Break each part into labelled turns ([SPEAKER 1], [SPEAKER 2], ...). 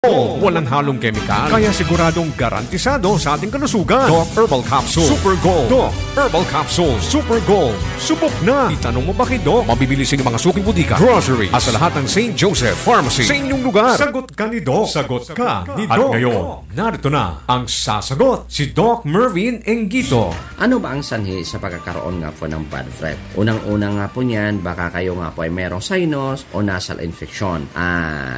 [SPEAKER 1] Walang halong kemikal, kaya siguradong garantisado sa ating kalusugan. Doc Herbal Capsule Super Gold. Doc Herbal Capsule Super Gold. Subok na! Itanong mo bakit, Doc? Mabibili sa inyong mga suking butika, grocery, at sa lahat ng St. Joseph Pharmacy sa inyong lugar. Sagot ka ni Doc. Sagot ka ni Doc. At ngayon, narito na ang sasagot, si Doc Mervin Engito.
[SPEAKER 2] Ano ba ang sanhi sa pagkakaroon nga po ng bad breath? Unang-una nga po niyan, baka kayo nga po ay merong sinus o nasal infection,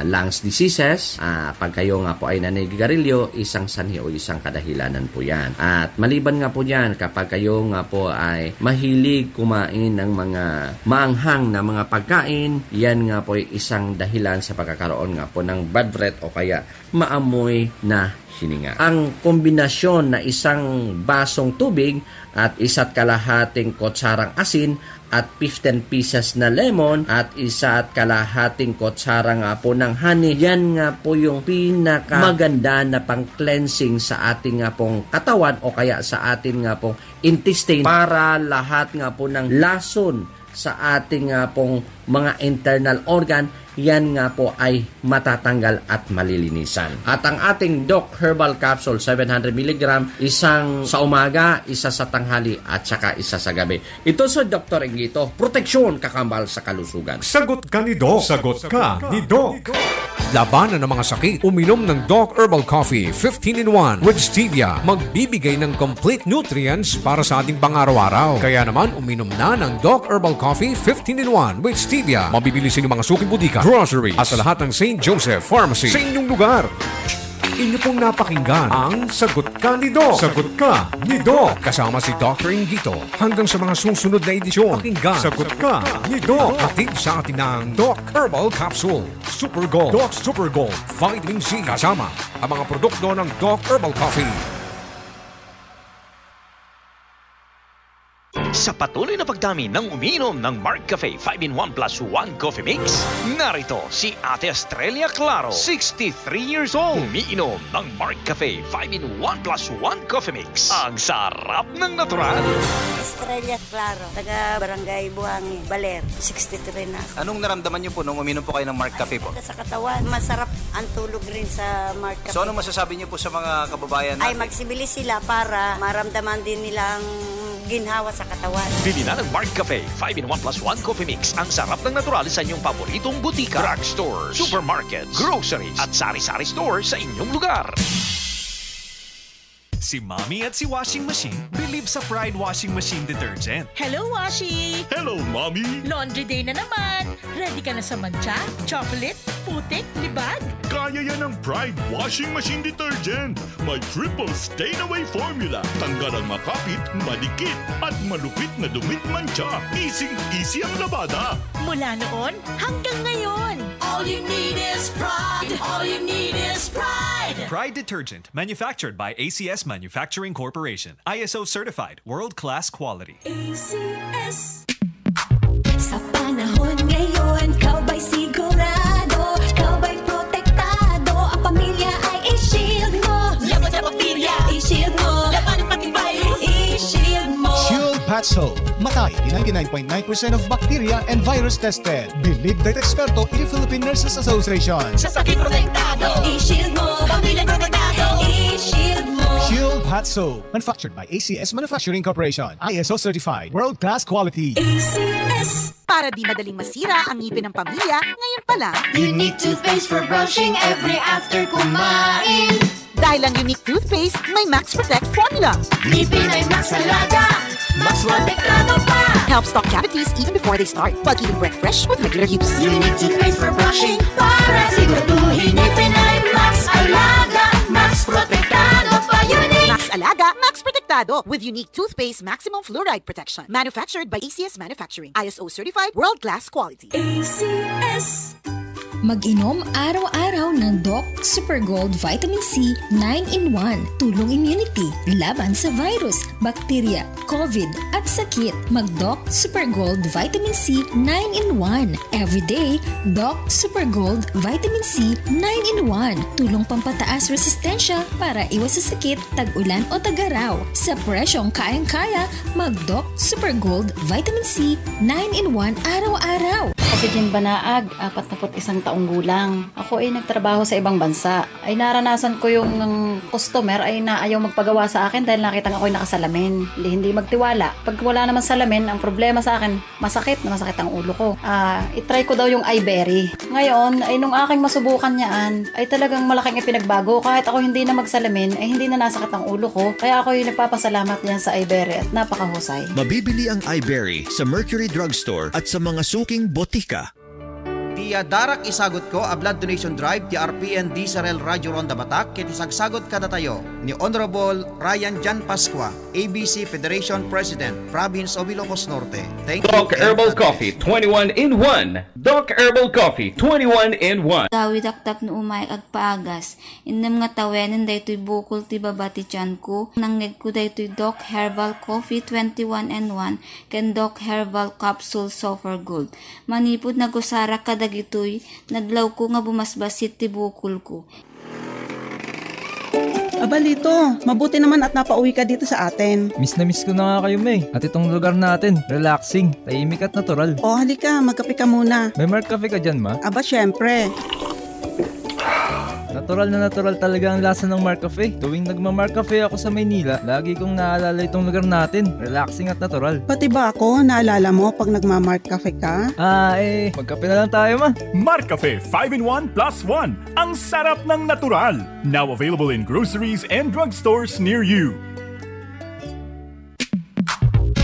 [SPEAKER 2] lungs diseases, pag kayo nga po ay nanigarilyo, isang sanhi o isang kadahilanan po yan. At maliban nga po yan, kapag kayo nga po ay mahilig kumain ng mga maanghang na mga pagkain, yan nga po ay isang dahilan sa pagkakaroon nga po ng bad breath o kaya maamoy na hininga. Ang kombinasyon na isang basong tubig at 1 kalahating kutsarang asin at 15 pieces na lemon at 1 kalahating kutsara nga po ng honey, yan nga po yung pinakamaganda na pang-cleansing sa ating nga pong katawan o kaya sa ating nga pong intestine para lahat nga po ng lason sa ating nga pong mga internal organ, yan nga po ay matatanggal at malilinisan. At ang ating Doc Herbal Capsule 700 mg, isang sa umaga, isa sa tanghali at saka isa sa gabi. Ito sa Dr. Engito, proteksyon kakambal sa kalusugan.
[SPEAKER 1] Sagot ka ni Doc. Sagot ka ni Doc. Labanan ng mga sakit, uminom ng Doc Herbal Coffee 15-in-1 with stevia. Magbibigay ng complete nutrients para sa ating pang-araw-araw. Kaya naman, uminom na ng Doc Herbal Coffee 15-in-1 with stevia. Mabibili sa inyong mga suking butika, grocery, at sa lahat ng St. Joseph Pharmacy sa inyong lugar. Inyo pong napakinggan ang Sagot Ka ni Doc. Sagot Ka ni Doc. Kasama si Dr. Engito. Hanggang sa mga susunod na edisyon, pakinggan Sagot Ka ni Doc. Hatid sa atin ng Doc Herbal Capsule Super Gold. Doc Super Gold Vitamin C. Kasama ang mga produkto ng Doc Herbal Coffee.
[SPEAKER 3] Sa patuloy na pagdami ng umiinom ng Mark Cafe 5-in-1 plus 1 Coffee Mix, narito si Ate Estrella Claro, 63 years old. Umiinom ng Mark Cafe 5-in-1 plus 1 Coffee Mix. Ang sarap ng natural.
[SPEAKER 4] Estrella Claro, taga Barangay Buhangi, Baler, 63 na.
[SPEAKER 5] Anong naramdaman niyo po nung uminom po kayo ng Mark Cafe po?
[SPEAKER 4] Sa katawan, masarap ang tulog rin sa Mark Cafe.
[SPEAKER 5] So ano masasabi niyo po sa mga kababayan natin?
[SPEAKER 4] Ay magsibili sila para maramdaman din nilang ginhawa sa katawan.
[SPEAKER 3] Bili na ng Mark Cafe 5-in-1 plus 1 Coffee Mix. Ang sarap ng natural sa inyong paboritong butika, drugstores, supermarkets, groceries at sari-sari stores sa inyong lugar.
[SPEAKER 6] Si Mommy at si Washing Machine believe sa Pride Washing Machine Detergent.
[SPEAKER 7] Hello, Washi!
[SPEAKER 6] Hello, Mommy!
[SPEAKER 7] Laundry day na naman! Ready ka na sa mancha, chocolate, putik, libag?
[SPEAKER 6] Kaya yan ang Pride Washing Machine Detergent. May triple stain-away formula. Tanggal ang makapit, madikit, at malupit na dumit mancha. Easy ang labada.
[SPEAKER 7] Mula noon hanggang ngayon. All you need is pride. All you need is pride.
[SPEAKER 6] Pride Detergent, manufactured by ACS Manufacturing Corporation. ISO certified, world-class quality.
[SPEAKER 8] ACS. Sa panahon ngayon, kau ba'y sigurado? Kau ba'y protektado? Ang pamilya ay i-shield mo. Laban sa bakterya, i-shield mo. Laban ng pati virus, i-shield mo.
[SPEAKER 9] Shield Patch Soap. Matay in 99.9% of bacteria and virus tested. Believed by eksperto in the Philippine Nurses Association.
[SPEAKER 8] Sa sakit protektado, i-shield mo. Pamilya protektado, i-shield mo.
[SPEAKER 9] Shield Patch Soap. Manufactured by ACS Manufacturing Corporation. ISO certified. World-class quality.
[SPEAKER 8] ACS.
[SPEAKER 7] Para di madaling masira ang ngipin ng pamilya, ngayon pa lang.
[SPEAKER 8] Unique toothpaste for brushing every after kumain.
[SPEAKER 7] Dahil ang unique toothpaste, may Max Protect formula.
[SPEAKER 8] Ngipin ay Max Alaga. Max Protektado pa.
[SPEAKER 7] Helps stop cavities even before they start, while keeping breath fresh with regular use.
[SPEAKER 8] Unique toothpaste for brushing para siguraduhin ngipin ay Max Alaga. Max Protektado pa. Unique
[SPEAKER 7] Max Alaga, Max Protektado with unique toothpaste maximum fluoride protection. Manufactured by ACS Manufacturing. ISO certified, world-class quality.
[SPEAKER 8] ACS.
[SPEAKER 10] Mag-inom araw-araw ng Doc Super Gold Vitamin C 9-in-1. Tulong immunity, laban sa virus, bakterya, COVID at sakit. Mag-Doc Super Gold Vitamin C 9-in-1. Everyday, Doc Super Gold Vitamin C 9-in-1. Tulong pampataas resistensya para iwas sa sakit, tag-ulan o tag-araw. Sa presyong kayang-kaya, mag-Doc Super Gold Vitamin C 9-in-1 araw-araw.
[SPEAKER 11] si Jean Banaag, 41 taong gulang. Ako ay nagtrabaho sa ibang bansa. Ay naranasan ko yung customer ay naayaw magpagawa sa akin dahil nakita nga ako'y nakasalamin. Hindi magtiwala. Pag wala naman salamin, ang problema sa akin, masakit ang ulo ko. Itry ko daw yung iBerry. Ngayon, ay nung aking masubukan niyaan, ay talagang malaking ipinagbago. Kahit ako hindi na magsalamin, ay hindi na nasakit ang ulo ko. Kaya ako'y nagpapasalamat niyan sa iBerry at napakahusay.
[SPEAKER 12] Mabibili ang iBerry sa Mercury Drugstore at sa mga suking botika.
[SPEAKER 13] Tiya darak isagot ko a blood donation drive ti RPN Disarel Radio Ronda Batak ket isagsagot kada tayo ni Honorable Ryan Jan Pascua, ABC Federation President, Province of Ilocos Norte. Thank you.
[SPEAKER 14] Doc Herbal Coffee 21 in 1. Doc Herbal Coffee 21 in 1.
[SPEAKER 15] Dawidakdak no umay agpaagas. Innem nga tawenin daytoy bukol ti baba ti tiyan ko. Nangneg ko daytoy Doc Herbal Coffee 21 in 1 ken Doc Herbal Capsule Sulfur Gold. Manipod nagusara kada dagitoy, naglaw ko nga bumasbasit ti bukol ko.
[SPEAKER 16] Abalito, mabuti naman at napauwi ka dito sa atin.
[SPEAKER 17] Miss na miss ko na nga kayo, May. At itong lugar natin, relaxing, tahimik at natural.
[SPEAKER 16] O, halika, magkape ka muna.
[SPEAKER 17] May Mark Cafe ka dyan, ma?
[SPEAKER 16] Aba, syempre.
[SPEAKER 17] Natural talaga ang lasa ng Mark Cafe. Tuwing nagma-Mark Cafe ako sa Maynila, lagi kong naalala itong lugar natin. Relaxing at natural.
[SPEAKER 16] Pati ba ako, naalala mo pag nagma-Mark Cafe ka?
[SPEAKER 17] Magkape na lang tayo, ma.
[SPEAKER 6] Mark Cafe 5-in-1 plus 1. Ang sarap ng natural. Now available in groceries and drugstores near you.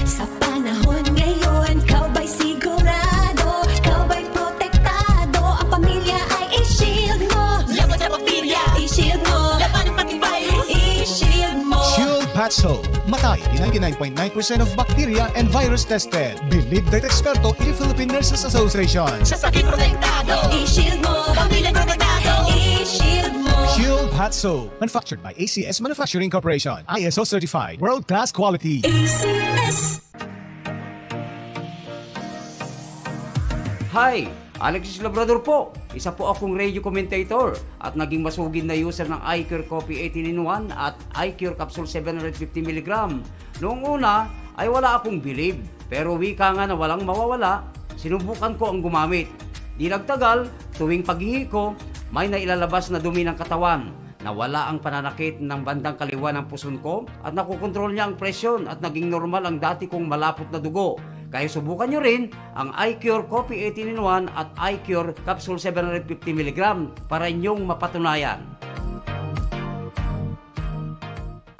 [SPEAKER 8] Sa panahon ngayon, kaubay sigurado, kaubay protektado, ang pamilya ay i-shield mo. Laban sa bakterya, i-shield mo. Laban ng pati virus, i-shield mo.
[SPEAKER 9] Shield Patch Soap. Matay di 99.9% of bacteria and virus tested. Believe that eksperto in Philippine Nurses Association.
[SPEAKER 8] Sa sakit protektado, i-shield mo. Pamilya protektado, i-shield mo.
[SPEAKER 9] Shield Patch Soap. Manufactured by ACS Manufacturing Corporation. ISO certified. World-class quality.
[SPEAKER 8] ACS.
[SPEAKER 18] Hi! Alexis Labrador po. Isa po akong radio commentator at naging masugid na user ng iCure Coffee 18-in-1 at iCure Capsule 750mg. Noong una ay wala akong bilib, pero wika nga na walang mawawala, sinubukan ko ang gumamit. Di nagtagal, tuwing paghihi ko, may nailalabas na dumi ng katawan. Nawala ang pananakit ng bandang kaliwa ng puson ko at nakukontrol niya ang presyon at naging normal ang dati kong malapot na dugo. Kaya subukan nyo rin ang iCure Coffee 18-in-1 at iCure Capsule 750mg para inyong mapatunayan.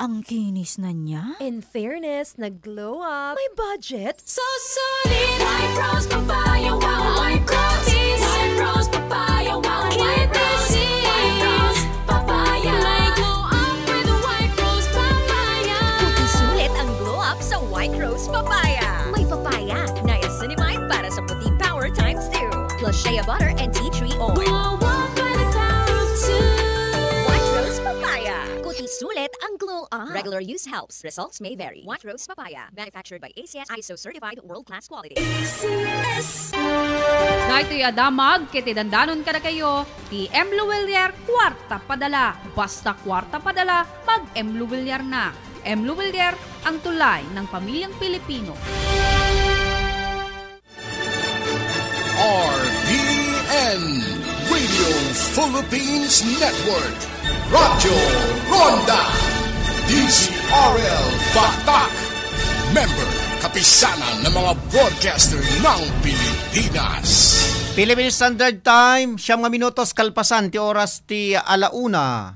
[SPEAKER 19] Ang kinis na niya. In fairness, nag-glow up. May budget.
[SPEAKER 8] So solid, White Rose Papaya, wow, White Rose. White Rose Papaya, wow, White Rose. White Rose Papaya. May glow up with White Rose Papaya.
[SPEAKER 19] Sulit ang glow up sa White Rose Papaya. May papaya, niacinamide para sa puti power times 2. Plus shea butter and tea tree oil.
[SPEAKER 8] Glow up by the power of 2.
[SPEAKER 19] White Rose Papaya. Kuti sulit ang glow up. Regular use helps. Results may vary. White Rose Papaya. Manufactured by ACS ISO certified world-class quality.
[SPEAKER 8] ACS.
[SPEAKER 20] Dahil adamag, kiti dandanon ka na kayo, ti M. Luwilier, kwarta padala. Basta kwarta padala, mag M. Luwilier na. M. Luwilier, ang tulay ng pamilyang Pilipino.
[SPEAKER 21] RPN Radio Philippines Network, Radyo Ronda, DZRL Batak, member kapisanan ng mga broadcaster ng Pilipinas.
[SPEAKER 13] Philippine Standard Time, 9 minutos kalpasan ti oras ti alauna.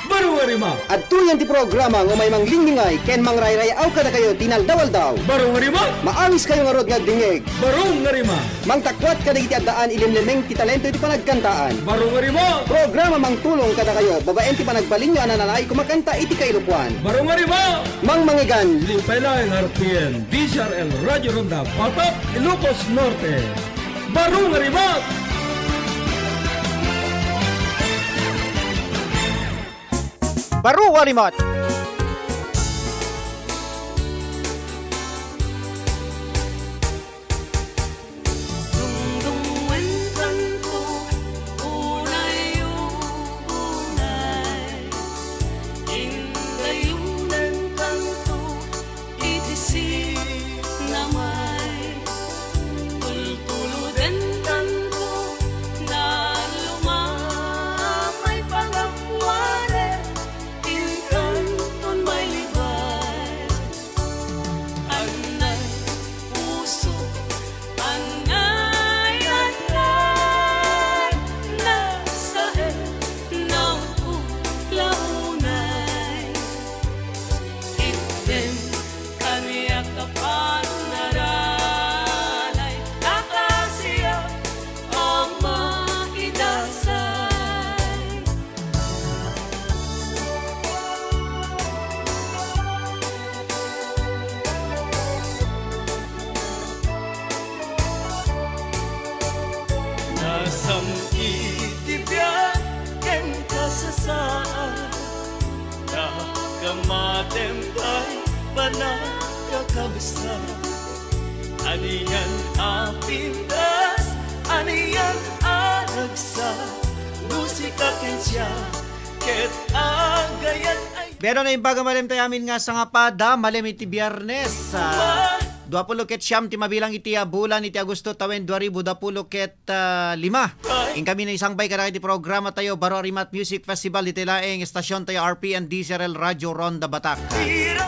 [SPEAKER 22] Barungarima. At tuyan ti programa ng may manglingmingay ken mangrayrayaw kada kayo dinaldawaldaw.
[SPEAKER 23] Barungarima.
[SPEAKER 22] Maawis kayo nga rod nga dingeg.
[SPEAKER 23] Barungarima.
[SPEAKER 22] Mangtakwat kada iti addaan ilimlemeng ti talento ti panagkantaan.
[SPEAKER 23] Barungarima.
[SPEAKER 22] Programa mangtulong kada kayo babaen ti panagbalingyo ananay kumakanta iti kailupuan.
[SPEAKER 23] Barungarima.
[SPEAKER 22] Mangmangigan.
[SPEAKER 23] Limpailaeng RPN DZRL Radio Ronda Batak, Ilocos Norte. Barungarima.
[SPEAKER 13] Barungarimot.
[SPEAKER 1] Kamatempay panagkakabasa Aniyan apindas Aniyan aragsa Musika kensya Ket agayan ay
[SPEAKER 13] Pero na yung pagamalim tayo amin nga sa nga pada Malim iti biyernes 20 ket siyam ti mabilang iti bulan iti Agosto tawen 2025 in kami na isang bay kada iti programa tayo Baro Arimat Music Festival iti laeng estasyon tayo RPN DZRL Radio Ronda Batak.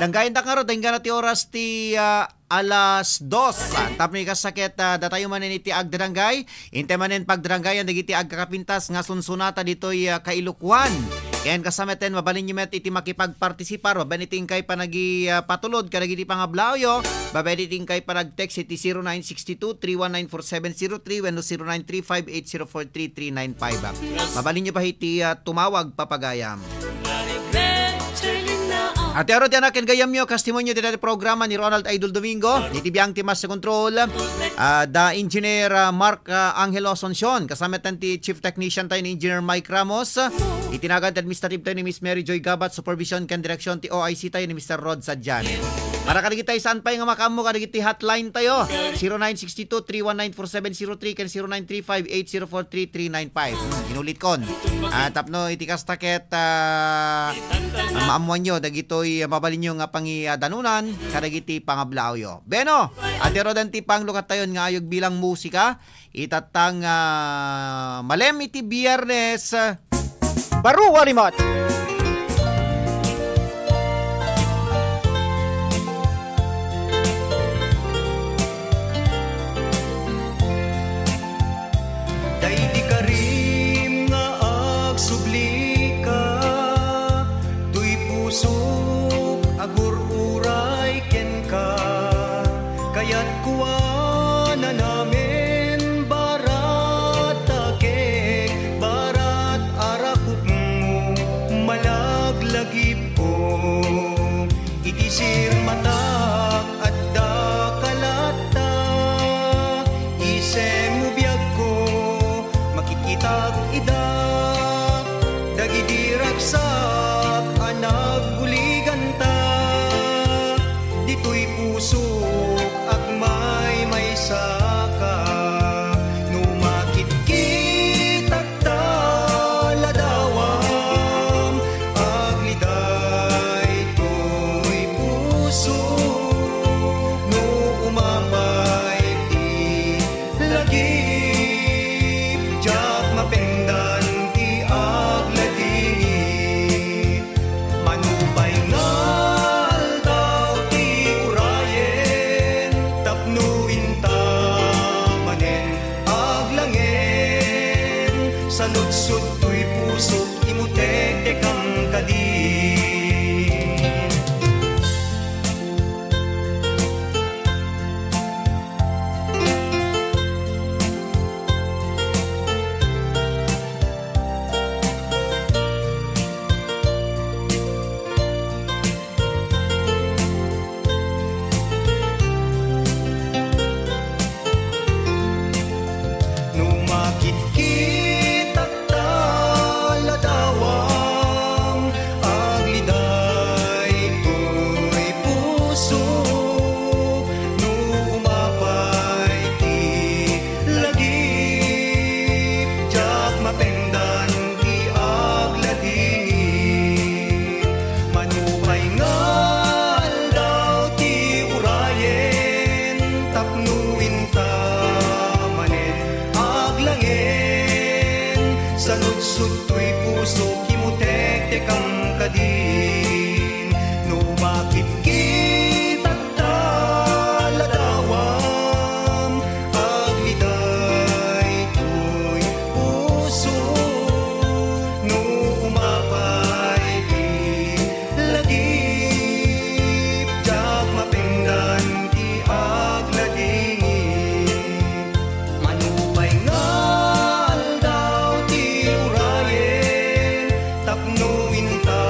[SPEAKER 13] Danggayin ta karo danggan ti oras ti alas 2. Tapos kasakit datayo manin iti agdaranggay. Inte manin pagdaranggayan dagiti agkakapintas nga sunsunata ditoy Kailukwan. Yan kasameten mabalin nyo met iti makipagpartisipar. Babaniting kay panagi patulod kadagiti pangablawyo. Babaniting kay panag-text iti 0962-319-4703 when 0935-804-3395. Mabalin nyo pa iti tumawag papagayam. At aro tiyan akin gayam nyo, kastimonyo dito programa ni Ronald Idol Domingo, nitibiyang timas sa control, the engineer Mark Angelo Asuncion, kasama ti chief technician tayo ni Engineer Mike Ramos, itinagad administrative tayo ni Miss Mary Joy Gabat, supervision kan direksyon ti OIC tayo ni Mr. Rod Sadjan. Para kadagit tayo saan pa yung makamo, kadagit ti hotline tayo, 0962-319-4703 kan 0935-804-3395. Inulit kon. Tapno itikas taket maamuan nyo, dagito'y mabalin nyo nga pangidanunan, kadagiti pangablawyo. Beno, atero dan ti panglukat tayo nga ayog bilang musika, itatang malem iti biyernes, Baro Arimat!
[SPEAKER 1] Daidi karim nga agsubli ka tuy pusok agur-uray ken ka kayat kuwa na namin barat takek barat arakup mo malaglagip ko itisir matak at dakalata isem mo biyag ko makikitag idak dagidiraksak anak buligan ta dito'y pusok at may saka numakit kitak taladawam agliday to'y pusok no umapay ti lagip jak mapendan ti agladingit manupay ngal daw ti urayen tapnuin ta manen aglangen sa lutsud to'y pusok imutek ang kadin. Numakit kitak taladawang agliday to'y pusok no umapay ti lagip jak mapendan ti agladingit manupay ngal daw ti urayen tapnuin ta manen aglangen sa lutsud to'y pusok imutek ang kadin numakit kitak taladawam agliday to'y pusok no umapay ti lagip jak mapendan ti agladingit manupay ngal daw ti urayen tapnuin ta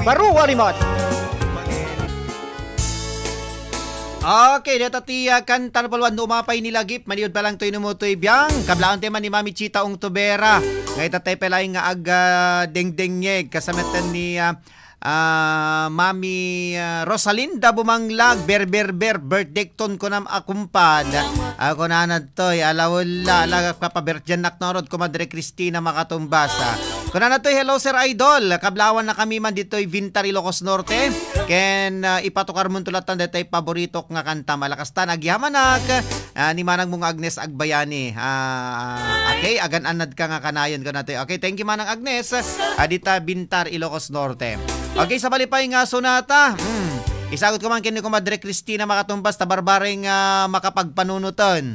[SPEAKER 22] Baru warimot.
[SPEAKER 13] Okay, dito tiya kantar palwan umapay nilagip maniud pa lang toy numutoy biyang kablaan tema ni Mami Chita ong tubera. Ngay tatay pelay nga aga dengdengyeg kasametan ni Mami Rosalinda Bumanglag ber birthday ton ko nam akumpad. Ako na toy alawala ala kapabirthday nak norod ko Madre Cristina Makatumbasa. Kuna na toy hello Sir Idol. Kablawan na kami man ditoy Vintar Ilocos Norte. Ken ipatukar mo tulatan detay paborito nga kanta malakas tan agyamanak ni manang mong Agnes Agbayani. Okay, agan anad ka nga kanayon ko natin. Okay, thank you manang Agnes. Adita Vintar Ilocos Norte. Okay, sa balipay nga sonata. Isagot ko man kini ko Madre Cristina Makatumbas tabarbaring makapagpanunuton.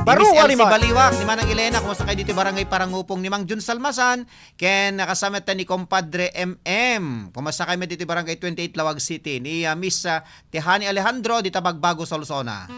[SPEAKER 13] Baru warimot. Baliwak ni Manang Elena kumusta kayo dito barangay Parangupong ni Mang Jun Salmasan ken nakasamet ni Compadre MM. Kumusta kayo dito barangay 28 Lawag City ni Miss Tehani Alejandro dito Bagbago Solsona.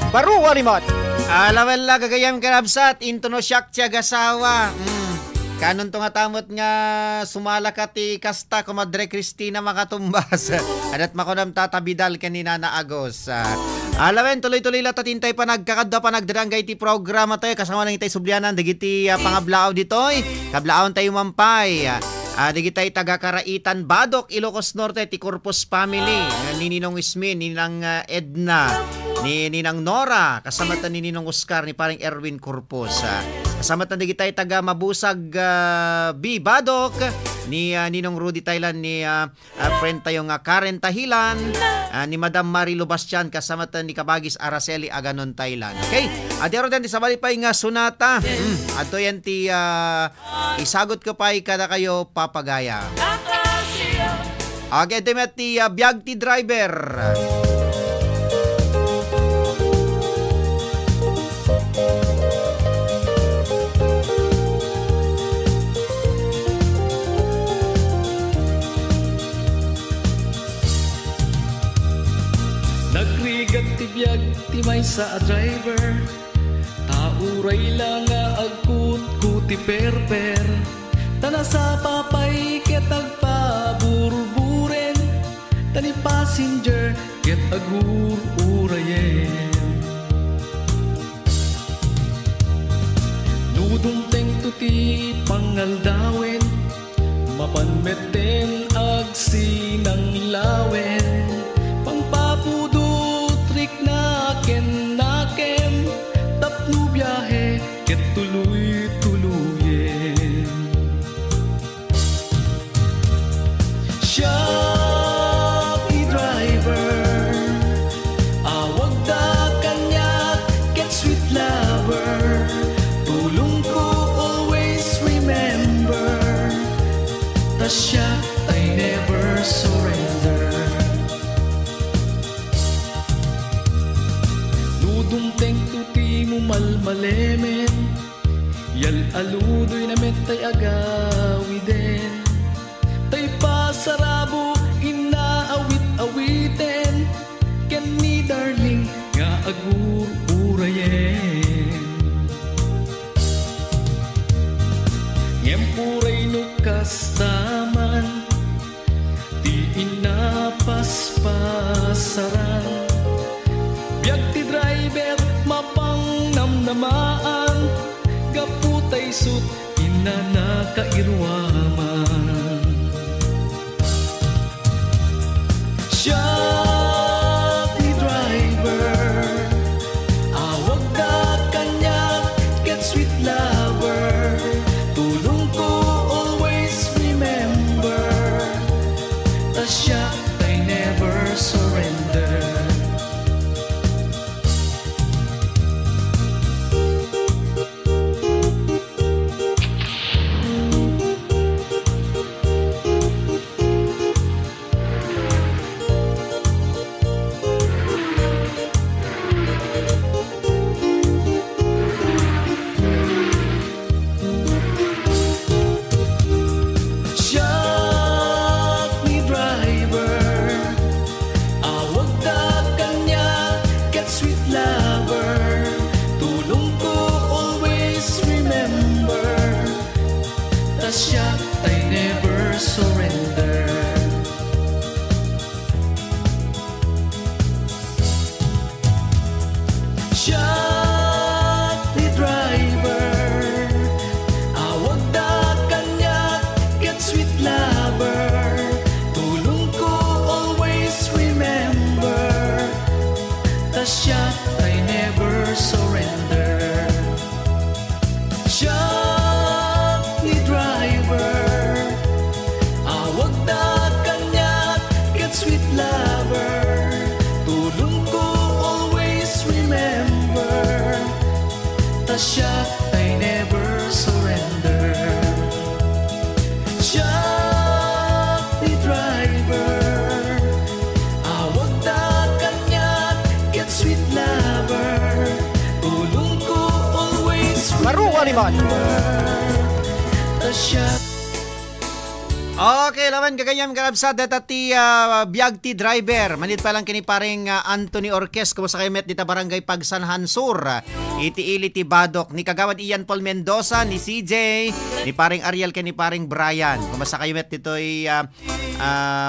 [SPEAKER 22] Baru warimot.
[SPEAKER 13] Alawala gagayam karabsat into no syak tiya gasawa. Kanon to nga tamot nga sumala ka ti kasta ko Madre Cristina Makatumbas. Adat makunam tatabidal kanina na Agos. Alawen tuloy-tuloy la tatintay pa nagkakadwa pa nagdarangay ti programa tayo kasama nang itay sublianan dagiti pangablaaw ditoy. Kablaon tayo mampay. Digitay taga Karaitan Badok, Ilocos Norte, ti Corpus family, ni Ninong Ismin, ni Ninang Edna, ni Ninang Nora, kasama ni Ninong Oscar, ni paring Erwin Corpus. Kasama digitay taga Mabusag B Badok, ni Ninong Rudy Thailand, ni friend tayong Karen Tahilan, ni Madam Marilu Bastian, kasama ni Kabagis Araceli Aganon Thailand. Okay, at yaro din sa bali pa nga sunata. Ato yan ti isagot ko pa kada kayo papagaya. Okay, demet ti biyag ti driver.
[SPEAKER 2] Nagrigat ti biyag ti may sa driver, tauray lang nga agkut kuti perper, tana sa papay ket agpaburburen, tani passenger ket agururayen. Nudumteng tuti pangaldawen, mapanmeten agsinang lawen, pangpapudutrik na naken, tapno biyahe ket tuloy-tuloyen. Siya ti driver, awag da kanya ket sweet lover, tulong ko always remember, ta siya I never surrender. Dumteng tuti mo malmalemen, yal aludoy na metay agawiden, tay pasarabo inaawit-awiten, ken ni darling nga agururayen. Ngempuray no kastaman, di inapaspasaran, biag ti driver mapang namnamaan, gaputay sut inanakairwaman. Siya ti driver, awag da kanya ket sweet lover, tulong ko always remember, ta siya I never surrender. Siya I never surrender. Siya ti driver, awag da kanya ket sweet lover, tulong ko always remember, ta siya.
[SPEAKER 13] Okay, lawan gagayam karabsat dati biyag ti driver. Manit pa lang kini paring Anthony Orques, kumusta kayo met dita barangay Pagsanhan Sur. Iti-ili ti Badok, ni kagawad Ian Paul Mendoza, ni CJ, ni paring Ariel ken ni paring Brian. Kumusta kayo met dito'y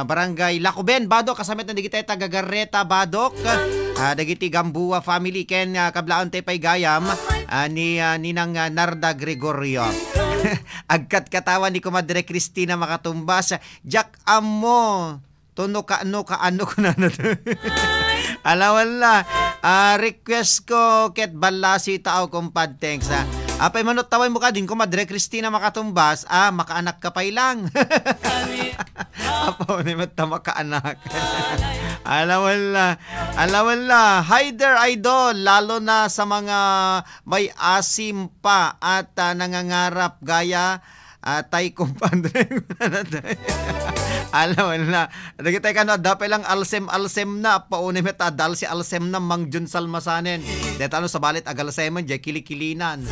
[SPEAKER 13] barangay Lacuben Badok, kasamet na digitay taga Garreta Badok. Dagiti Gambua family ken kablaon tay pay gayam ni Ninang Narda Gregorio. Agkat katawan ni Kumadre Cristina Makatumbas. Jack Amo. Tuno ka ano ko na Alawan la. Request ko ket balasi tao kumpad thanks ha. Apay manot taway mo ka din Kumadre Cristina Makatumbas. Makaanak ka pay lang. Apo ni mata makaanak. Alawan la. Hi there idol. Lalo na sa mga may asim pa at nangangarap gaya tay kumpadre. Alam na. Nagitay ka na, dapat lang alsem na. Paunin mo dal si alsem na Mang Jun Salmasanen. Dito sa balit agalseman, jay kilikilinan.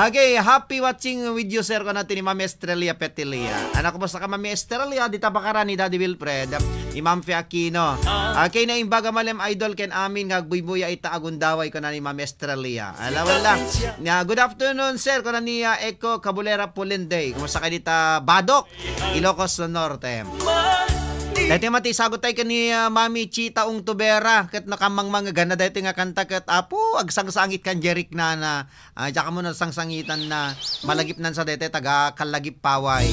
[SPEAKER 13] Okay, happy watching with you, sir, ko natin ni Mami Estrella Petilia. Anak ko ba sa ka Mami Estrella, di tabakaran ni Daddy Wilfred, ni Ma'am Fe Aquino. Okay, na imbaga malem idol ken amin, ngagbuy-buya ita agundaway ko na ni Mami Estrella. Alam lang. Good afternoon, sir, ko na ni Eko Cabulera Pulenday. Kumusta ka dita Badok, Ilocos Norte. Dati mati sagot tayo kani Mami Chita ung tubera ket nakamang mga gana dati nga kanta ket apo agsangsangit kan Jeric na jaka mo na sangsangitan na malagip nan sa dete taga kalagip paway.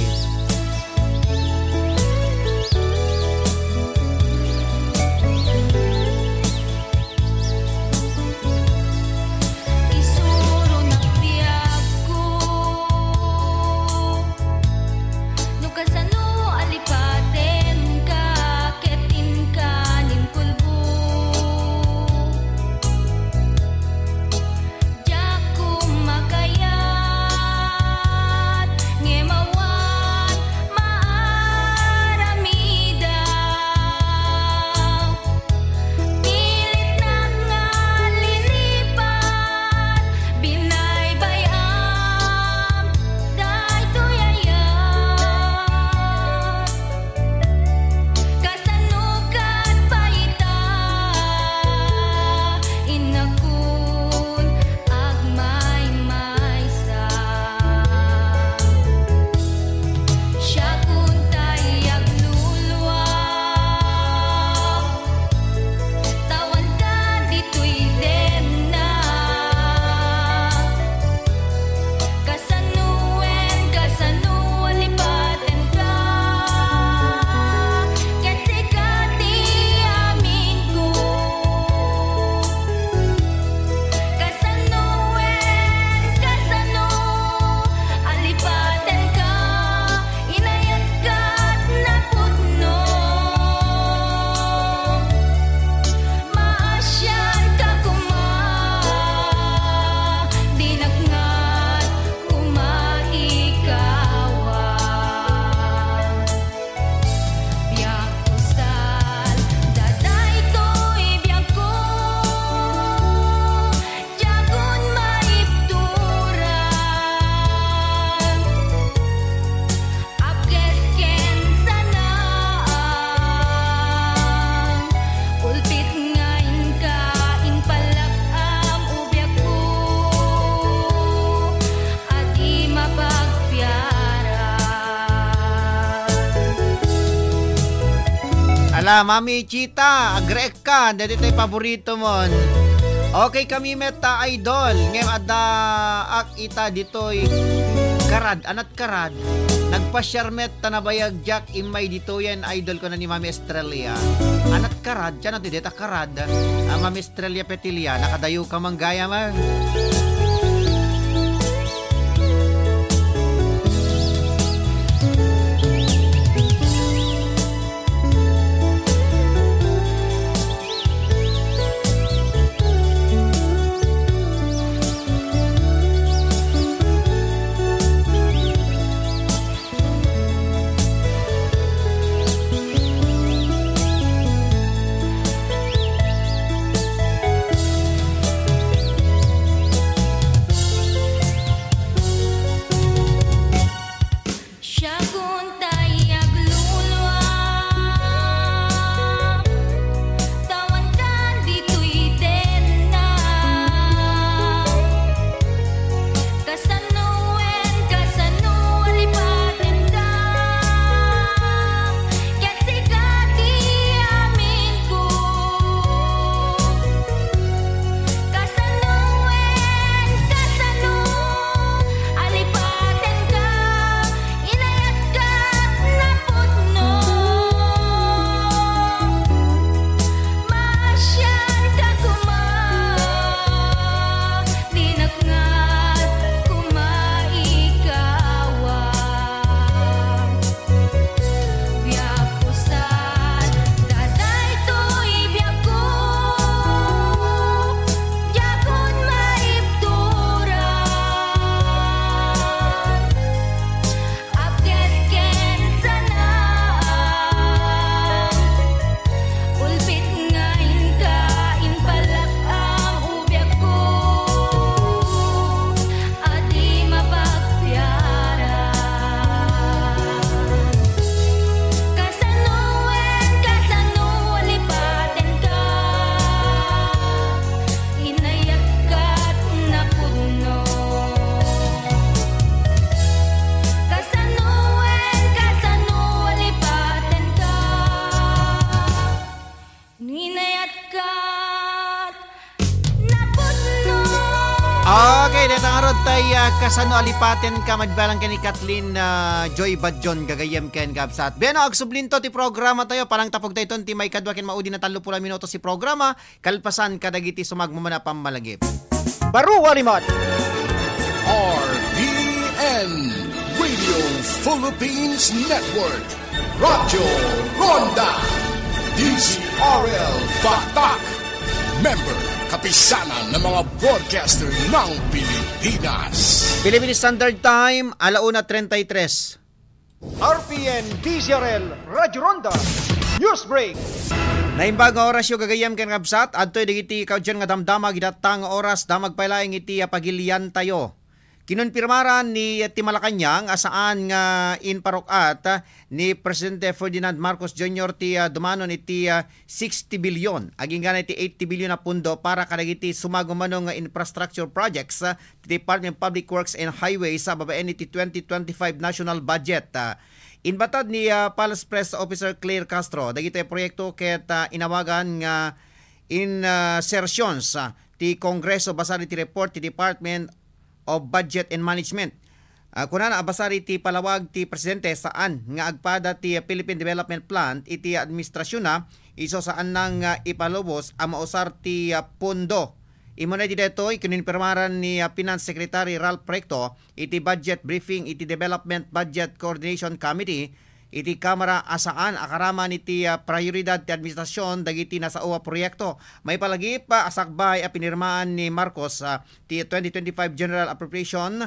[SPEAKER 13] Mami Chita, agrek ka, dito tayo paborito mon. Okay kami meta idol, ngem ada ak ita ditoy karad, anat karad. Nagpa-sharmet tanabayag Jack imay dito yan idol ko na ni Mami Estrella. Anat karad, tiyan natin dito karad. Mami Estrella Petilia, nakadayo ka manggaya man. ay kasano alipaten ka madbalang ka ni Kathleen Joy Badjon gagayem ken gabsat. Beno agsublinto ti programa tayo palang tapog tayo ti may kadwa ken maudi na 30 minuto si programa kalpasan kadagiti sumagmumana pammalagip.
[SPEAKER 22] Baro Warimot.
[SPEAKER 21] RPN Radio Philippines Network. Radyo Ronda. DZRL Batak. Member kapisanan ng mga broadcaster ng Pilipinas.
[SPEAKER 13] Philippine Standard Time, 1:33.
[SPEAKER 22] RPN DZRL Radyo Ronda. News Break.
[SPEAKER 13] Naimbag nga oras yung gagayam ken kabsat, adto'y digiti kaudyan nga damdama gidatang oras damag pailaing iti pagilian tayo. Kinonpirmaran ni Malacañang asaan nga inparokat ni Presidente Ferdinand Marcos Jr. ti dumanon iti 60 bilyon aging gana iti 80 bilyon na pundo para kadagiti sumagumanong nga infrastructure projects ti Department of Public Works and Highways sa babaen iti 2025 national budget. Inbatad ni Palace Press Officer Claire Castro dagiti proyekto ket inawagan nga insertions ti Kongreso basari ti report ti Department of Budget and Management. Kunan abasari ti palawag ti presidente saan nga agpada ti Philippine Development Plan iti administrasyon na iso saan nang ipalubos ang mausar ti pondo. Imunay ti detoy kininpirmaran ni Finance Secretary Ralph Recto iti budget briefing iti Development Budget Coordination Committee iti Kamara asaan akaraman iti prioridad ti administrasyon dagiti nasauwa proyekto. May palagip asakbay pinirmaan ni Marcos ti 2025 General Appropriation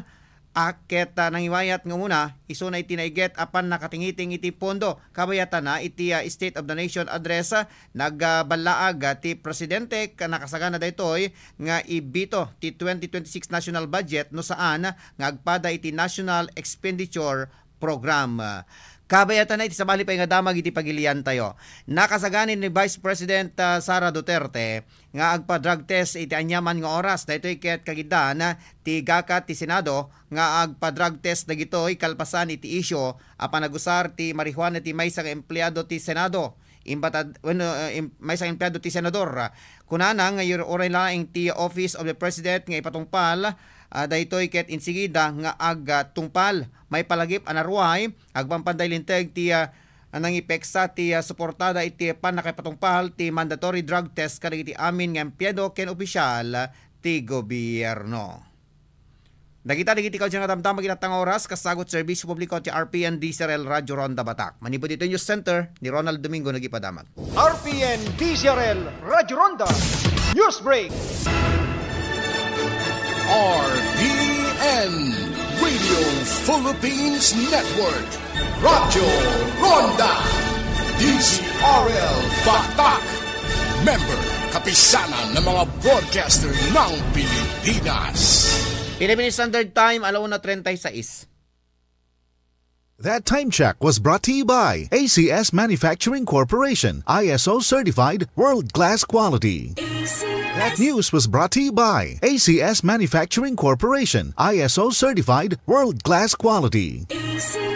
[SPEAKER 13] Act nangiwayat nga muna iso na iti naiget apan nakatingiting iti pondo kabayatan na iti State of the Nation address nagbalaag ti presidente nakasagana daytoy nga ibito ti 2026 national budget no saan nga agpada iti National Expenditure Program. Kabayatan na iti sabali pa nga damag iti pagilian tayo. Nakasaganin ni Vice President Sara Duterte nga agpa-drug test iti anyaman nga oras. Daytoy ket kagidan ti GACA ti Senado nga agpa-drug test dagitoy kalpasan iti isyo apan nagusar ti marihuana ti maysa nga empleyado ti Senado. Maysa empleyado ti senador. Kunana nga oray laing ti Office of the President nga ipatungpal daytoy ket insigida nga agtungpal may palagip anarway agpampanday linteg ti anang ipeksa ti suportada iti panakipatungpal ti mandatory drug test kadagiti amin nga empleyado ken opisyal ti gobyerno. Dagita digiti kaudyan nga damdam maginatang oras kasagot serbisyo publiko ti RPN DZRL Radyo Ronda Batak. Manipod ito News Center ni Ronald Domingo nagipadamag.
[SPEAKER 22] RPN DZRL Radyo Ronda. News Break.
[SPEAKER 21] RPN Radio Philippines Network. Radyo Ronda. DZRL Batak. Member kapisanan ng mga broadcaster ng Pilipinas.
[SPEAKER 13] Philippine Standard Time, 1:36.
[SPEAKER 3] That time check was brought to you by ACS Manufacturing Corporation, ISO certified world-class quality. That news was brought to you by ACS Manufacturing Corporation, ISO certified world-class quality.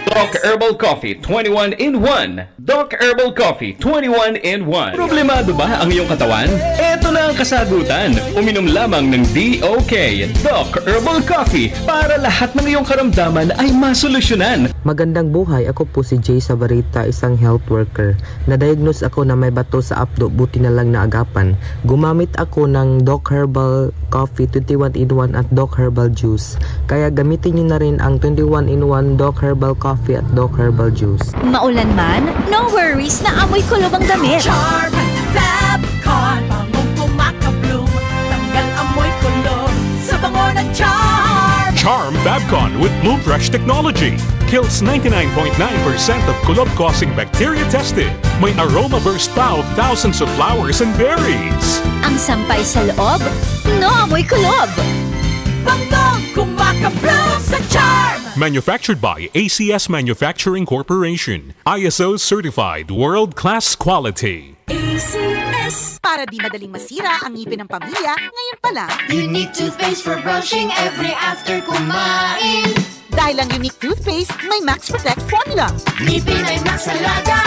[SPEAKER 14] Doc Herbal Coffee 21-in-1. Doc Herbal Coffee 21-in-1. Problemado ba ang iyong katawan? Eto na ang kasagutan. Uminom lamang ng DOK Doc Herbal Coffee para lahat ng iyong karamdaman ay masolusyonan.
[SPEAKER 4] Magandang buhay, ako po si Jay Sabarita, isang health worker. Na-diagnose ako na may bato sa apdo, buti na lang naagapan. Gumamit ako ng Doc Herbal Coffee 21-in-1 at Doc Herbal Juice. Kaya gamitin niyo na rin ang 21-in-1 Doc Herbal Coffee at Doc Herbal Juice.
[SPEAKER 8] Maulan man, no worries na amoy kulob ang damit.
[SPEAKER 5] Charm Fabcon, bangong kumaka-bloom, tanggal amoy kulob sa bango ng Charm.
[SPEAKER 24] Charm Fabcon with Bloom Fresh technology kills 99.9% of kulob-causing bacteria tested. May aroma burst pa of thousands of flowers and berries.
[SPEAKER 8] Ang sampay sa loob, no amoy kulob.
[SPEAKER 5] Bangong kumaka-bloom sa Charm.
[SPEAKER 24] Manufactured by ACS Manufacturing Corporation. ISO certified world-class quality.
[SPEAKER 7] ACS. Para di madaling masira ang ngipin ng pamilya, ngayon pa lang.
[SPEAKER 8] Unique toothpaste for brushing every after kumain.
[SPEAKER 7] Dahil ang unique toothpaste, may Max Protect formula.
[SPEAKER 8] Ngipin ay Max Alaga,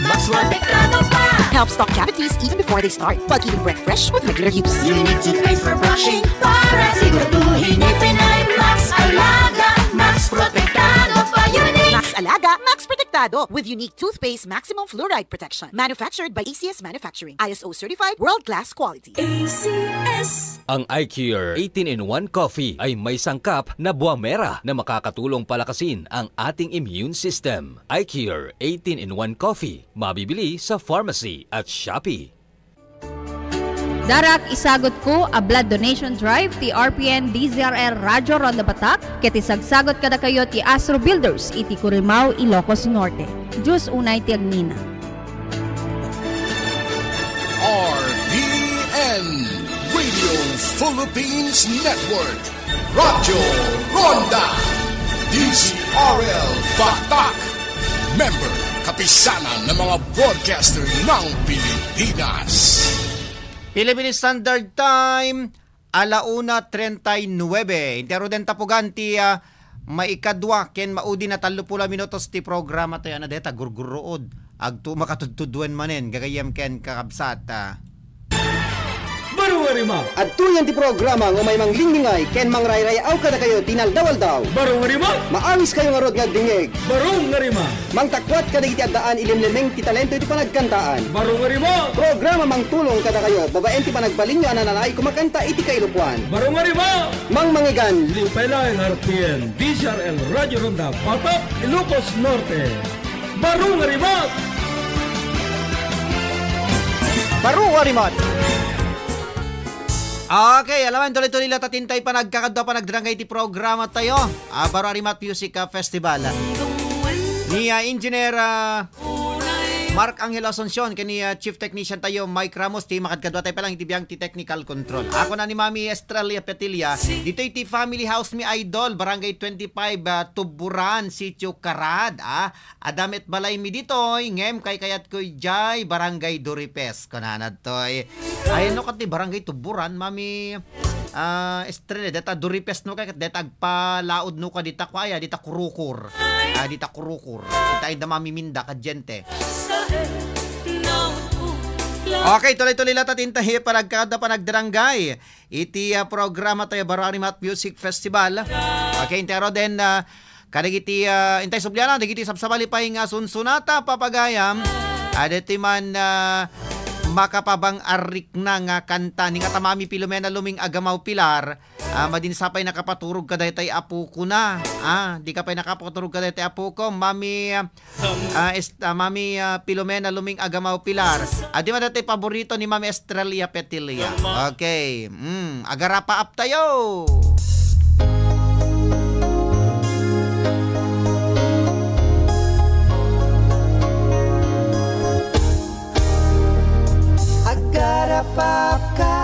[SPEAKER 8] Max Protektado pa.
[SPEAKER 7] Helps stop cavities even before they start, while keeping breath fresh with regular use.
[SPEAKER 8] Unique toothpaste for brushing para siguraduhin ngipin ay Max Alaga.
[SPEAKER 5] Alaga, Max Protektado pa Unique.
[SPEAKER 7] Max Alaga, Max Protektado with unique toothpaste maximum fluoride protection. Manufactured by ACS Manufacturing. ISO certified world-class quality.
[SPEAKER 5] ACS.
[SPEAKER 10] Ang iCure 18-in-1 Coffee ay may sangkap na buwang mera na makakatulong palakasin ang ating immune system. iCure 18-in-1 Coffee, mabibili sa pharmacy at Shopee.
[SPEAKER 20] Darak isagot ko a blood donation drive ti RPN DZRL Radyo Ronda Batak ket isagsagot kada kayo ti Astro Builders iti Curimaw, Ilocos Norte. Diyos unay ti agmina.
[SPEAKER 21] RPN Radio Philippines Network Radyo Ronda DZRL Batak Member kapisanan ng mga broadcaster ng Pilipinas.
[SPEAKER 13] Philippine Standard Time, 1:39. Intero den tapugan ti maikadwa ken maudi na 30 minutos ti programa tayo na deta gurgurood. Agtu makatudtudwen manen gagayem ken kakabsat.
[SPEAKER 23] Barong Arima.
[SPEAKER 22] At tuyan ti programa ng may manglingmingay ken mangrayraya kada kayo dinaldawaldaw.
[SPEAKER 23] Barong Arima.
[SPEAKER 22] Maawis kayo nga rod ngagdingig.
[SPEAKER 23] Barong Arima.
[SPEAKER 22] Mangtakwat kada iti addaan ilimlemeng ti talento iti panagkantaan.
[SPEAKER 23] Barong Arima.
[SPEAKER 22] Programa mangtulong kada kayo babaen ti panagbaling nyo ananay kumakanta iti kailupuan.
[SPEAKER 23] Barong Arima.
[SPEAKER 22] Mangmangigan.
[SPEAKER 23] Limpela ng RPN DZRL Radyo Ronda Patak, Ilocos Norte. Barong Arima.
[SPEAKER 13] Barong Arima. Okay, alaman tuloy-tuloy latatintay pa nagkakadwa pa nagdrangay ti programa tayo. Baro Arimat Music Festival. Ni Engineer Mark Angel Asuncion, kani Chief Technician tayo Mike Ramos, ti makadkadwa tayo pa lang iti biyang ti Technical Control. Ako na ni Mami Estrella Petilia. Dito iti Family House mi Idol, Barangay 25, Tuburan, Sitio Karad. Adamet balay mi ditoy, ngem kay kayat ko'y jay, Barangay Duripes. Kunanad toy. Ayun no kati Barangay Tuburan, Mami Estrella, deta Duripes no kay deta agpalaod no ka dita kwaya, dita kurukur. Dita kurukur. Dita ay Mami Minda kadyente. Okay, tuloy-tuloy latatintahi panagkada panagdaranggay. Iti programa tayo Baro Arimat Music Festival. Okay, intero din kadagiti intay subliana, dagiti sabsabali pa nga sunsunata papagayam. Aditi man makapabang arik na nga kanta ni nga Tamami Pilomena Luming Agamaw Pilar. Madinsapay nakapaturog kaday tay apo ko na. Di ka pay nakapaturog kaday tay apo ko. Mami Pilomena Luming Agamaw Pilar. Di man datay paborito ni Mami Estrella Petilia. Okay. Agarapa up tayo.
[SPEAKER 11] Agarapap ka,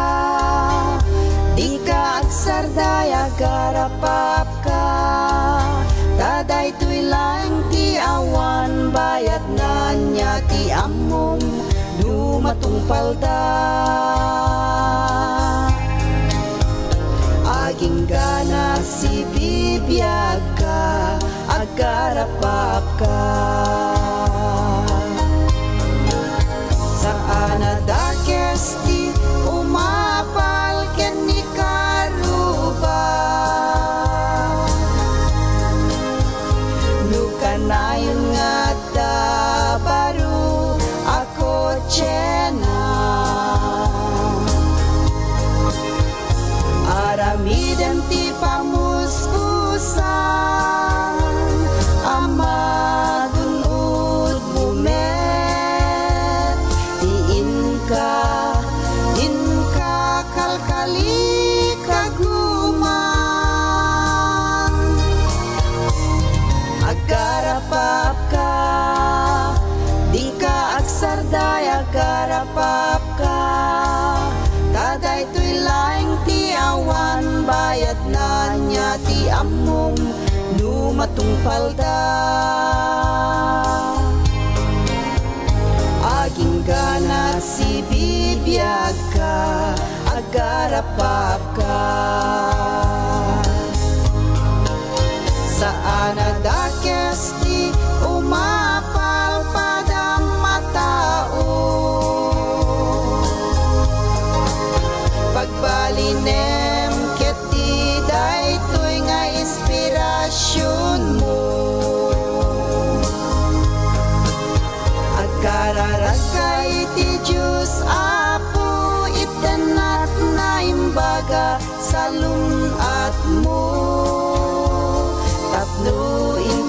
[SPEAKER 11] di ka agsarday, agarapap ka. Taday tuy lang ti awan, bayad na niya ti among dumatungpal da. Aging gana si bibiyag ka, agarapap ka. Saan adakes ti umapal ken ni karuba. Nukanayon nga da baru ako tsena. Aramiden ti pamuspusan amadunod bumet. Inka kalkali kaguman. Agarapap ka, di ka agsarday, agarapap ka. Taday tuy laing ti awan, bayad na niya ti among numatungpal da. Aging gana si bibiyag ka, agarapap ka. Saan adakes ti umapal padang matao. Pagbalinem ket ti daytoy nga espiritu.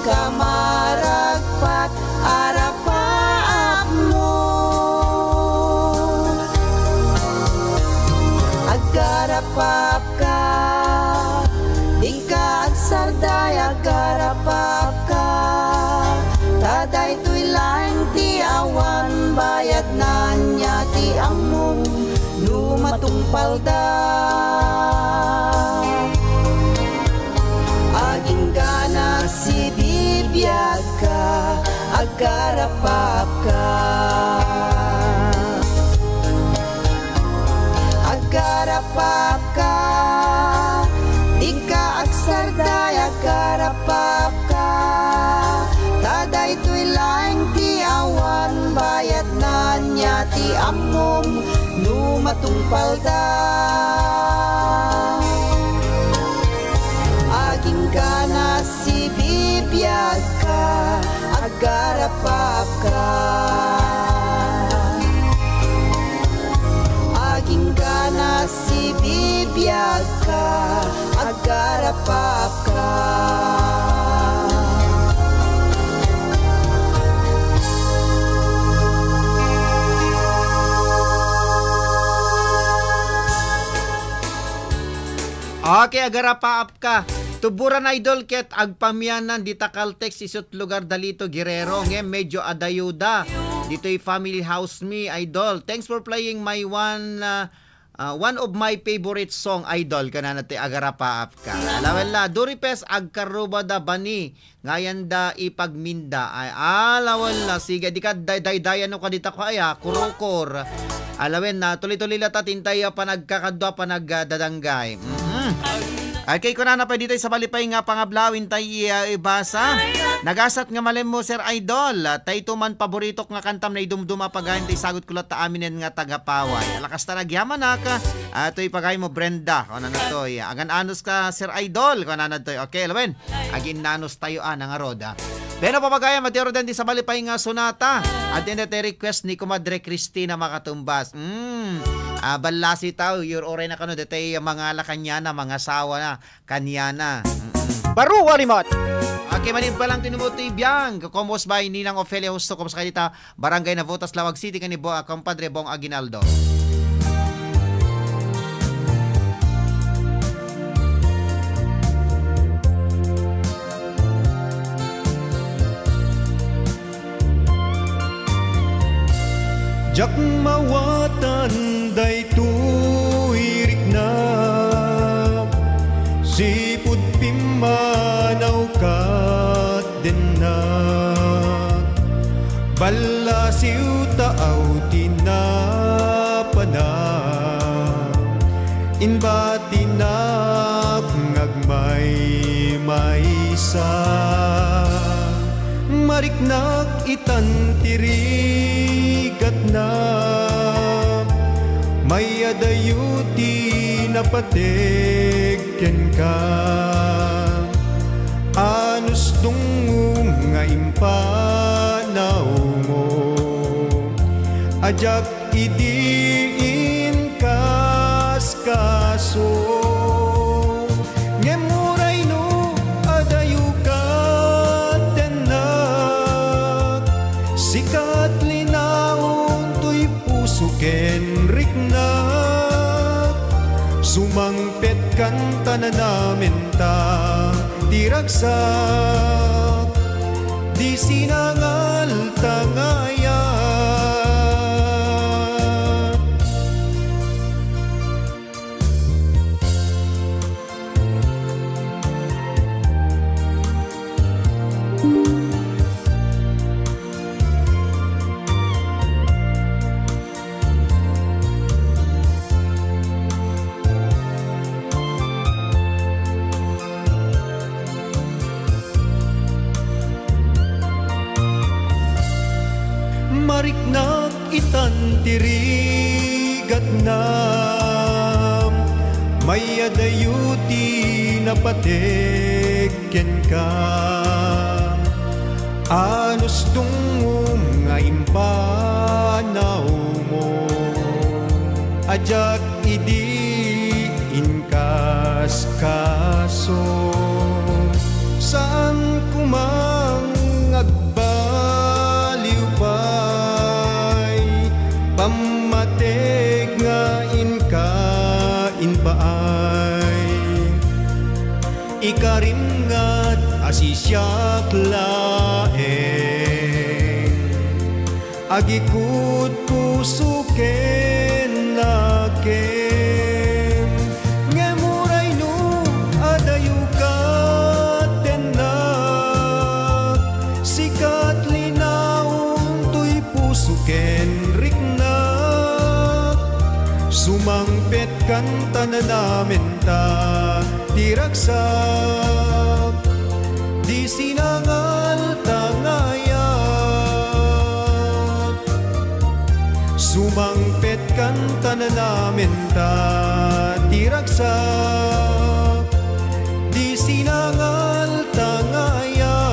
[SPEAKER 11] kamaragpat arapaap mo. Agarapap ka, di ka agsarday, agarapap ka. Taday to'y laing ti awan, bayad na niya ti among lumatungpal da. Aging gana si bibiyag ka, agarapap ka. Agarapap ka, di ka agsarday, agarapap ka. Taday to'y laing ti awan, bayad na niya ti among lumatungpal da. Aging gana si bibiyag ka, agarapap ka. Aging gana si bibiyag ka, agarapap ka.
[SPEAKER 13] Okay, agarapaap ka. Tuburan idol ket agpamyanan di takaltex isut lugar dalito Guerrero ngem medyo adayuda. Dito'y family house me idol. Thanks for playing my one of my favorite song idol kanana ti agarapaap ka. Alawela duripes agkaruba da bani ngayan da ipagminda ay alawela sige di ka daydayan no kadita ko aya kurukor. Alawen na tuloy-tuloy lata tintay panagkakadwa panagdadanggay. Ay kay ko na pwede tayo sa balipay nga pangablawin tayo ibasa. Nagasat nga malem mo Sir Idol. Tayo tuman paborito nga kantam na idumduma pagayin tayo sagot kulot ta aminen nga tagapaway. Alakas ta nagyaman na ka. To'y pagay mo Brenda. Kung ano to agan anos ka Sir Idol. Kung ano to okay lawen. Agin nanos tayo nga roda. Pero papagaya matiro din sa balipay nga sonata. At din natin request ni Kumadre Cristina makatumbas. Balasi tao, your oray na kano, detay mga lakanyana, mga sawa na, kanyana.
[SPEAKER 22] Baru walimot!
[SPEAKER 13] Okay, manin pa lang tinumutoy biyang. Komos by Ninang Ofelia Husto, komos kayo dita, Barangay Navotas, Lawag City, kani Compadre Bong Aguinaldo.
[SPEAKER 1] Jak mawatan day tuirik na sipud pimanaw kat din na balasiw taaw tinapana inbatinak ngagmay maysa mariknak itantirigat na may adayuti na pategken ka anus dung nga impanaw mo ajak idiin kas kaso ngemuray no adayu ka tenak sikat linaon to'y puso kenrik na sumangpet kanta na namin ta diragsak di sinangal tangaya mariknak itantirigat na may adayuti na pategken ka anus dung nga impanaw mo ajak idi inkas kaso saan kuma karimngat asisyak laeng agikut kusuken laken ngemuray no adayukat tenak sikat linaon tuy pusuken riknak sumangpet kan tananamen ta diragsak di sinangal tangayat sumangpet kan tananamen ta diragsak di sinangal tangayat.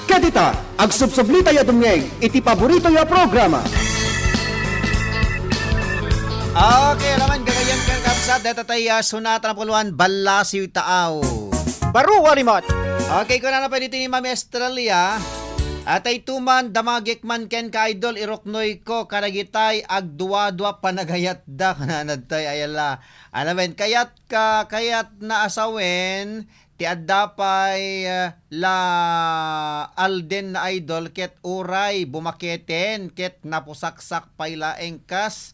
[SPEAKER 22] Kadita, agsubsublita ya dumngeg, iti paborito ya programa.
[SPEAKER 13] Okay, naman gagayan kang kapsat dito tayo sunata na puluhan balasiw taaw.
[SPEAKER 22] Baru warimot.
[SPEAKER 13] Okay, kung na pa dito ni Mami Australia. Atay tuman damagik man ken ka idol iroknoy ko karagitay agduwa-duwa panagayat da kananad tay ayala. Anamen kayat na asawen ti addapay la alden na idol ket uray bumaketen ket napusaksak payla engkas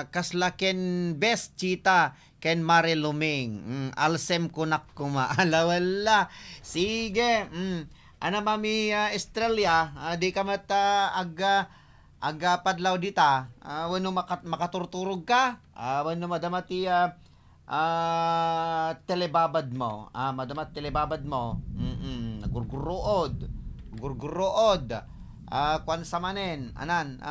[SPEAKER 13] kaslaken best chita ken mare luming alsem kunak kuma alawala sige ana Mami Australia di ka mata aga padlaw dita wano makaturturog ka wano madamati telebabad mo madamat telebabad mo gurgurood kwan samanen anan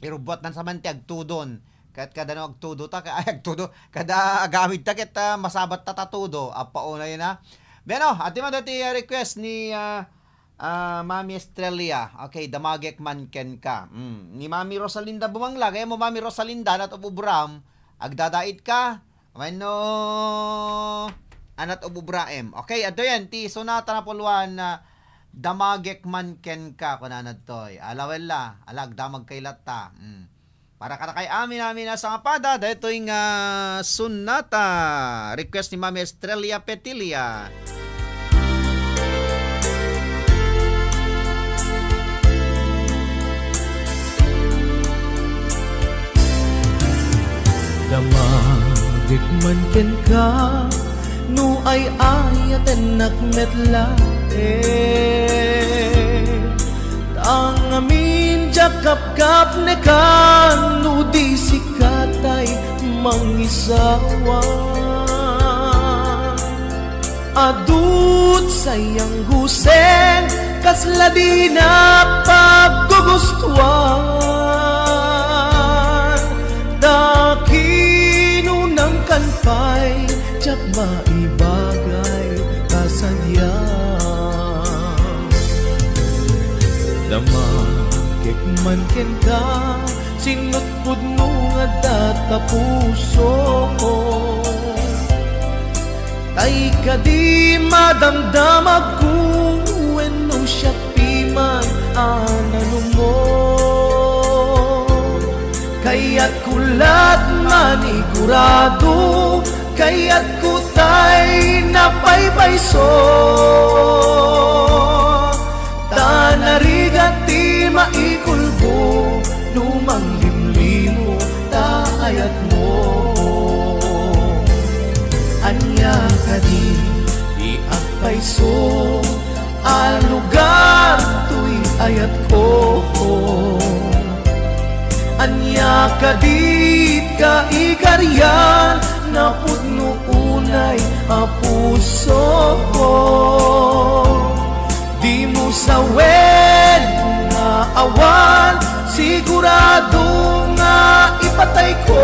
[SPEAKER 13] irubot nan samanti agtudon kat kada no agtudo ta agtudo kada agamit ta ket masabat ta tatudo apauna yun na beno ati man dati request ni Mami Australia. Okay, damagek man ken ka ni Mami Rosalinda bumangla kaya mo Mami Rosalinda nat ububram agdadait ka ano anat ububraem. Okay, ato yan ti sonata na puluan na damagek man ken ka kunanad toy alawella alag damag kay latta para kada kay amin na sa pada dito yung sonata request ni Mami Australia Petilia.
[SPEAKER 2] Damagik man ken ka no ay ayaten nakmetla ang amin jakap-kap ne kan no di sikatay mangisawa adut sayang gusen kasla di na paggugustuhan dakino ng kanpay tsak maibagay kasadya damagik man ken ka sinutpud mo nga data puso ko tay ka di madamdamag kung weno siya piman anano mo kaya't kulat manigurado kaya't kutay napaypayso tanarigat ti maikulbo lumang limlimo taayat mo anya ka di agpayso ang lugar tuy ayat ko anya ka dit ka ikaryan na pudno unay a puso ko di mo sawen nga awan sigurado nga ipatay ko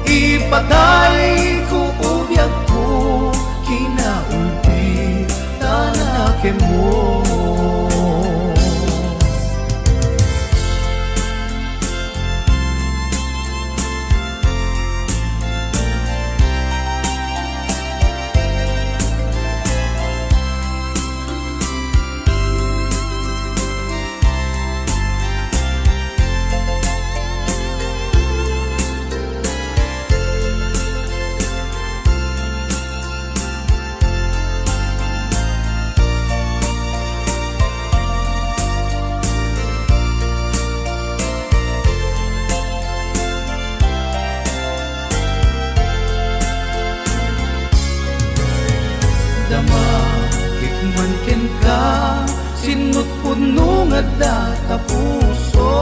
[SPEAKER 2] ipatay ko ubiyag ko kinaulpi tanake mo makikman ken ka sinut puno nga data puso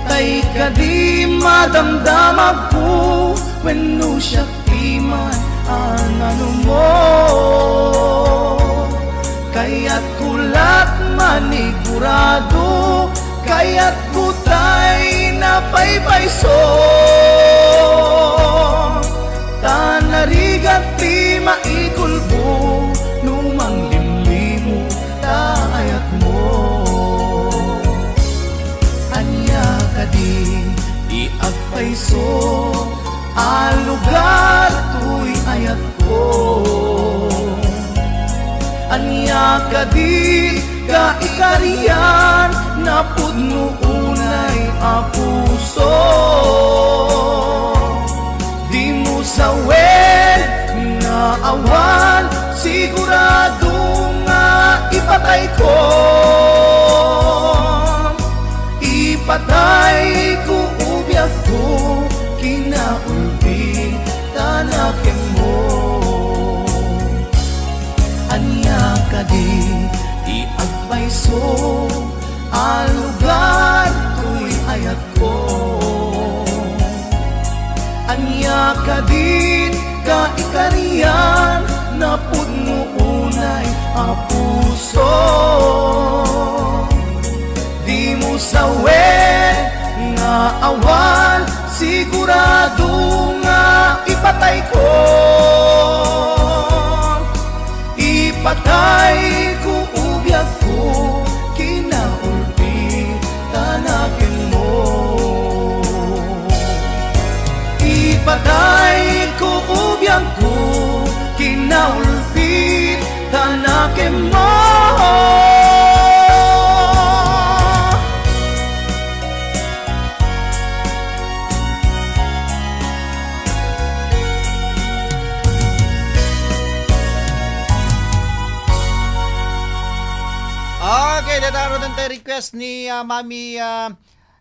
[SPEAKER 2] tay kadi madamdamag ko wenno siya timan anano mo kaya't kulat manigurado kaya't kutay na paypayso tanarigat ti maikulbo numang limlimo tayat mo anya kadi di agpayso alugar tuy ayat ko anya kadi ka ikarian na pudno unay apuso di mo sawen nga awan sigurado nga ipatay ko ubyak ko kinaulbi tanakem mo anya kadi di agpayso alugar tuy ayat ko anya kadit ka ikarian na pudno unay apuso di mo sawen nga awan sigurado nga ipatay ko ipatay ko ubyak ko kinaulpi tanakin mo ipatay ko ubyak ko kinaulpi tanakin mo
[SPEAKER 13] Okay, dadaro din tayo request ni Mami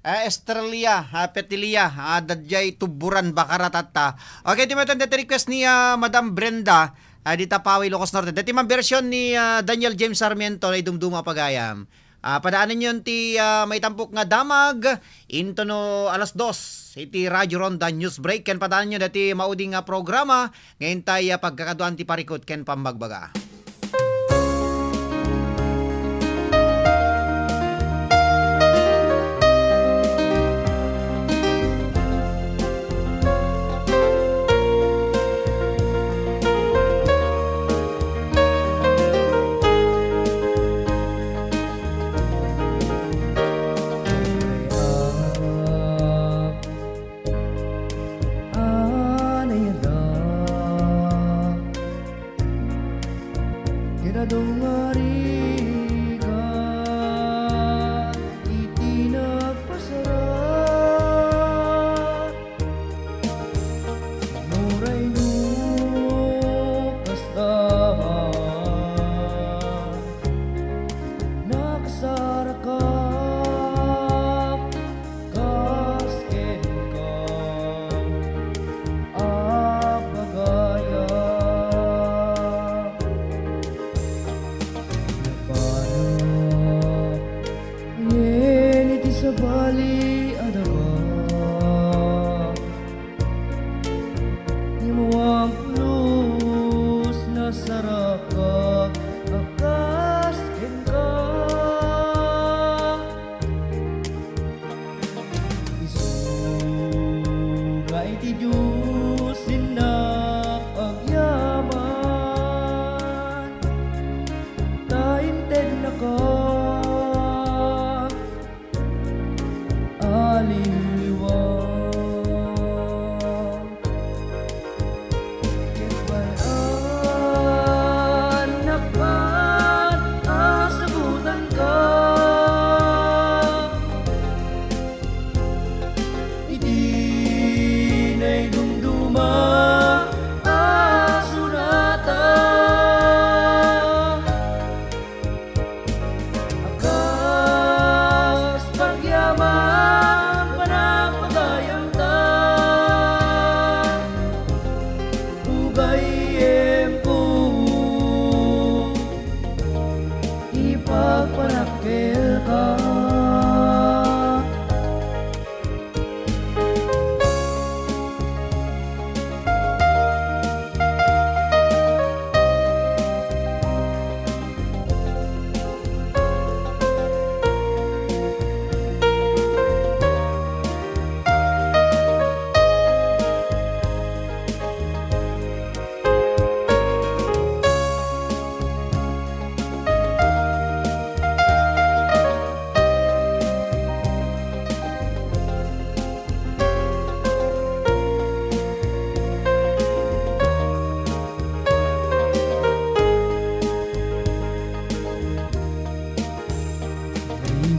[SPEAKER 13] Estrella Petilia dadjay tuburan bakaratata. Okay, di matan tayo request ni Madam Brenda di Tapawi, Ilocos Norte. Dati man version ni Daniel James Sarmiento na idumduma pagayam. Padaanan yun ti may tampok nga damag into no alas 2 iti Radyo Ronda News Break. Ken padaanan nyo dati mauding nga programa ngayon tayo pagkakaduan ti parikot ken pambagbaga.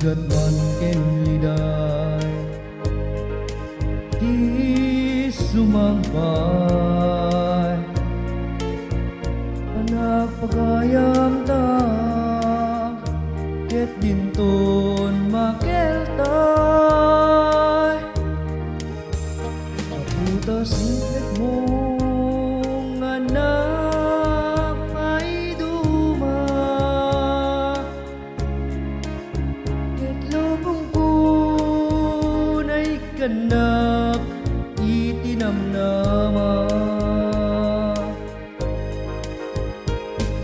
[SPEAKER 12] agad man ken liday di sumampay anak pagayam ta ket dinton makeltay aputa singlet mo anak ay duma ket lubong ko na'y kanak itinamnama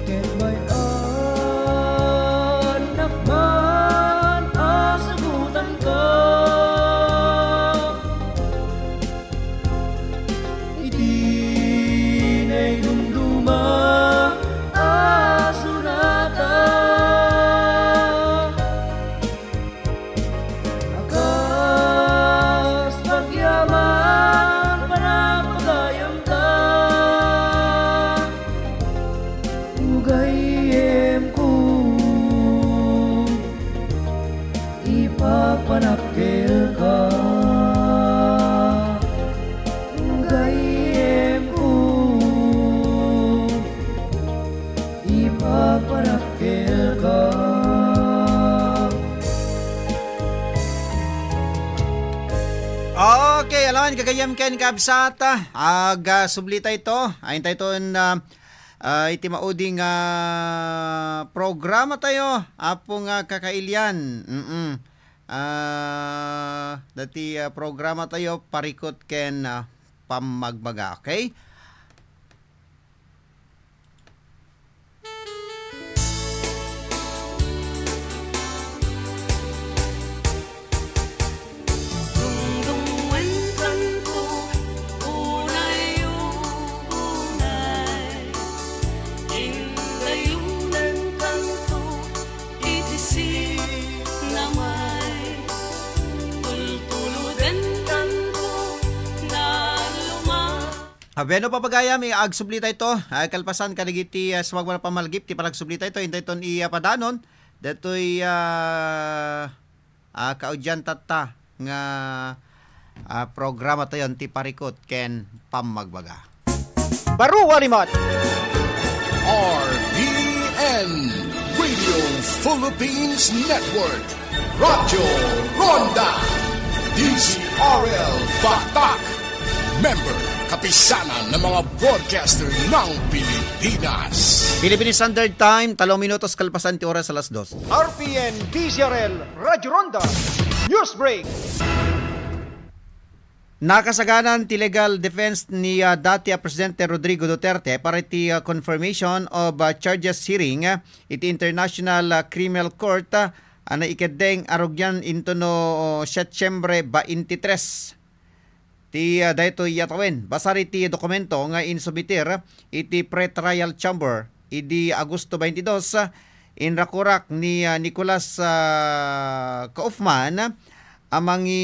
[SPEAKER 12] ket bay anak man asagutan ka iti na'y dumduma asunata akas pagyaman panapagayam ta ugayem ko ipapanakil ka ugayem ko ipapanakil ka.
[SPEAKER 13] Okay, alaman kagayam ken kabsata. Sublita ito. Ayon tayo iti mauding programa tayo. Apo nga kakailyan. Dati programa tayo parikot ken pamagbaga. Okay? Beno papagayam agsublita ito kalpasan kanigiti sumagmana pamalgip ti palagsublita ito hindi iton padanon datoy kaudyan tata nga programa tayo ti parikot ken pamagbaga.
[SPEAKER 22] Baru Walimot
[SPEAKER 21] RPN Radio Philippines Network Radyo Ronda DZRL Batak Member kapisanan ng mga broadcaster ng Pilipinas.
[SPEAKER 13] Philippine Standard Time 3 minutos kalpasan ti oras alas 2.
[SPEAKER 22] RPN DZRL Radyo Ronda News Break.
[SPEAKER 13] Nakasaganan ti legal defense ni dati Presidente Rodrigo Duterte para ti confirmation of charges hearing iti International Criminal Court na ikedeng arugyan into no Setyembre 23. Ti dayto yatawin basari ti dokumento nga insubitir iti pre-trial chamber idi Agosto 22 inrakurak ni Nicolas Kaufman amangi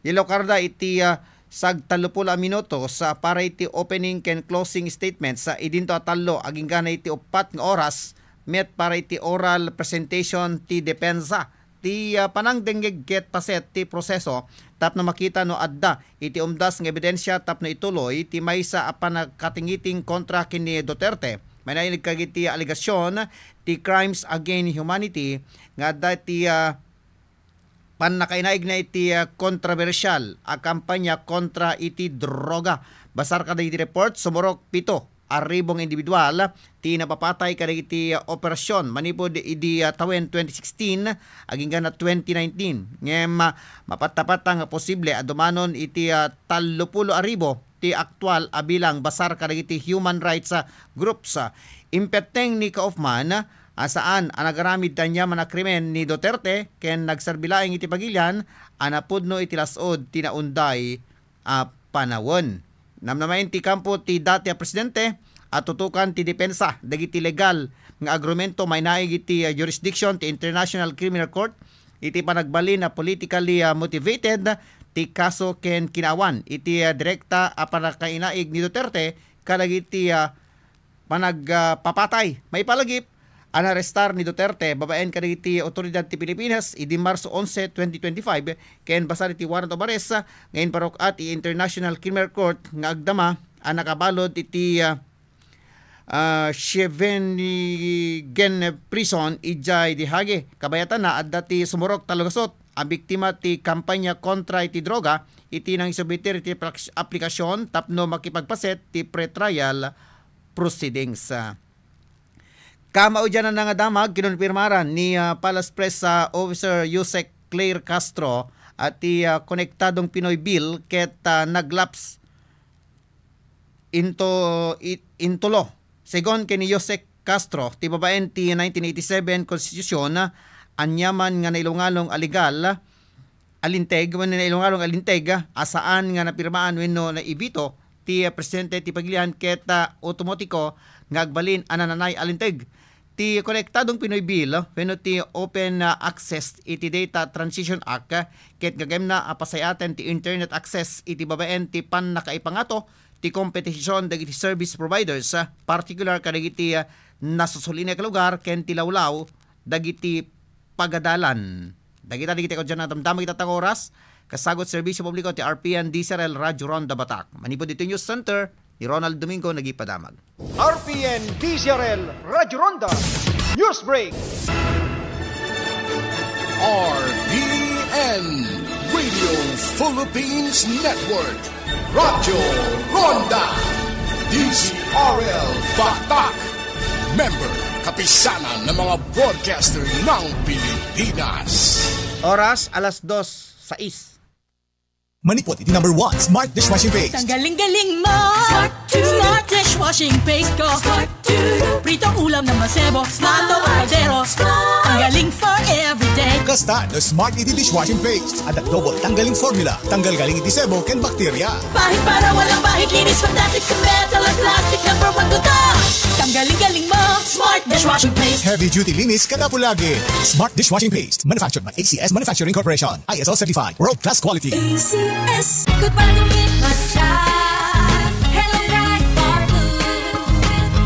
[SPEAKER 13] nilokarda iti sag 30 minutos para iti opening ken closing statements sa idinto atalo aging gana iti 4 nga oras met para iti oral presentation ti depensa ti panangdenggeg ket paset ti proseso tapno makita no adda iti umdas nga ebidensya tapno ituloy ti maysa apan nagkatingiting kontra kini Duterte. May nailig kagiti aligasyon ti crimes against humanity nga adda ti nakainaig na iti kontrobersyal a kampanya kontra iti droga. Basar kada iti report sumurok 7 aribong individual ti napapatay kada iti operasyon manipod idi tawen 2016 aging gana 2019 ngem mapatapat nga posible adumanon iti 30 aribo ti aktual abilang basar kada iti human rights groups. Impeteng ni Kaufman saan anagaramid tanya manakrimen ni Duterte ken nagsarbilaing iti pagilyan anapudno iti lasod tinaunday panawon. Namnamain ti kampo ti dati presidente at tutukan ti depensa dagiti legal nga agrumento may naig iti jurisdiction ti International Criminal Court iti panagbalin na politically motivated ti kaso ken kinawan iti direkta panakainaig ni Duterte kadagiti panagpapatay may palagip anarestar ni Duterte babaen kadagiti otoridad ti Pilipinas idi Marso 11, 2025 ken basar iti warrant of arrest ngayon parok at International Criminal Court nga agdama ang nakabalod iti Scheveningen prison ijay di Hague kabayatan na adda ti sumurok talugasot ang biktima ti kampanya kontra iti droga iti nang isubiter iti aplikasyon tapno makipagpaset ti pre-trial proceedings. Kamaudian na nga damag kinonfirmaran ni Palace Press Officer Yusek Claire Castro at ti konektadong Pinoy Bill ket naglaps intulo. Segon kini Yusek Castro, ti babaen ti 1987 Constitution anyaman nga nailungalong aligal alinteg when nailungalong alinteg asaan nga napirmaan wenno na ibito ti presidente ti Pagilian ket otomotiko nga agbalin ananay alinteg. Ti konektadong Pinoy Bill wenno ti Open Access iti Data Transition Act ket gagemna pasayaten ti internet access iti babaen ti pan nakaipangato ti kompetisyon dagiti service providers particular kadagiti nasusulina ka lugar ken ti lawlaw dagiti pagadalan. Dagiti ko dyan natamdamag itatang oras kasagot serbisyo publiko ti RPN DZRL Radyo Ronda Batak. Manipod dito News Center ni Ronald Domingo nagipadamag.
[SPEAKER 6] RPN DZRL Radyo Ronda News Break.
[SPEAKER 21] RPN Radio Philippines Network Radyo Ronda DZRL Batak. Member kapisanan ng mga broadcaster ng Pilipinas.
[SPEAKER 13] Oras alas 2:06.
[SPEAKER 9] Manipot iti number 1 Smart Dishwashing Paste.
[SPEAKER 5] Ang galing-galing mo! Smart Dishwashing Paste ko! Pritong ulam na masebo, plato o kaldero. Ang galing for everyday.
[SPEAKER 9] Kasta no Smart iti Dishwashing Paste. At double tanggaling formula. Tanggal galing iti sebo ken bakterya.
[SPEAKER 5] Bahid para walang bahid, linis fantastic sa metal at plastic. Number 1 tuta! Ang galing-galing mo! Smart Dishwashing Paste.
[SPEAKER 9] Heavy duty linis kada pulagi. Smart Dishwashing Paste. Manufactured by ACS Manufacturing Corporation. ISO certified. World class quality.
[SPEAKER 8] ACS. Ikot pa lumit masya. Hello right bar blue.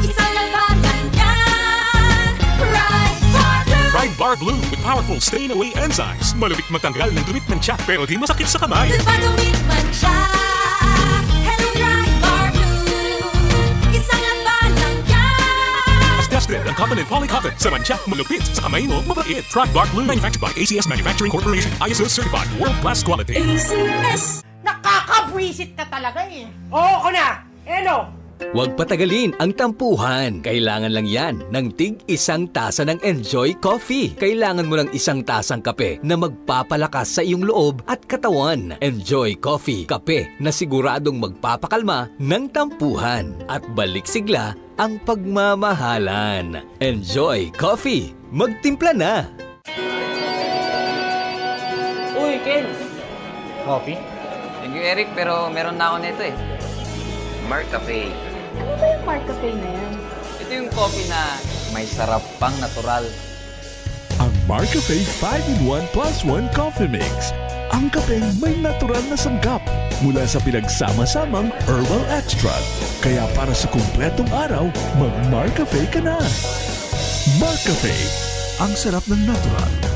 [SPEAKER 8] Isang labanan yan. Right bar blue.
[SPEAKER 24] Right Bar Blue with powerful stain-away enzymes. Malupit matanggal ng dumit ng tiyak pero di masakit sa kamay.
[SPEAKER 8] Ikot pa lumit masya. Hello right bar blue. Isang labanan yan.
[SPEAKER 24] As tested ang cotton and polycotton sa mancha, malupit sa kamay mo, mabait. Right Bar Blue manufactured by ACS Manufacturing Corporation. ISO certified. World class quality.
[SPEAKER 8] ACS.
[SPEAKER 15] Nakakabwisit ka talaga eh. Oo ko na. Eno.
[SPEAKER 10] Huwag patagalin ang tampuhan. Kailangan lang yan ng tig-1 tasa ng Enjoy Coffee. Kailangan mo ng 1 tasang kape na magpapalakas sa iyong loob at katawan. Enjoy Coffee, kape na siguradong magpapakalma ng tampuhan at balik sigla ang pagmamahalan. Enjoy Coffee. Magtimpla na!
[SPEAKER 18] Uy, Ken!
[SPEAKER 16] Coffee?
[SPEAKER 18] Thank you, Eric, pero meron na ako nito eh. Marcafe.
[SPEAKER 17] Ano ba yung Marcafe na yan?
[SPEAKER 18] Ito yung coffee na may sarap pang natural.
[SPEAKER 25] Ang Marcafe 5-in-1 plus 1 Coffee Mix. Ang kape may natural na sanggap mula sa pinagsama-samang herbal extract. Kaya para sa kumpletong araw, mag-Marcafe ka na. Marcafe. Ang sarap ng natural.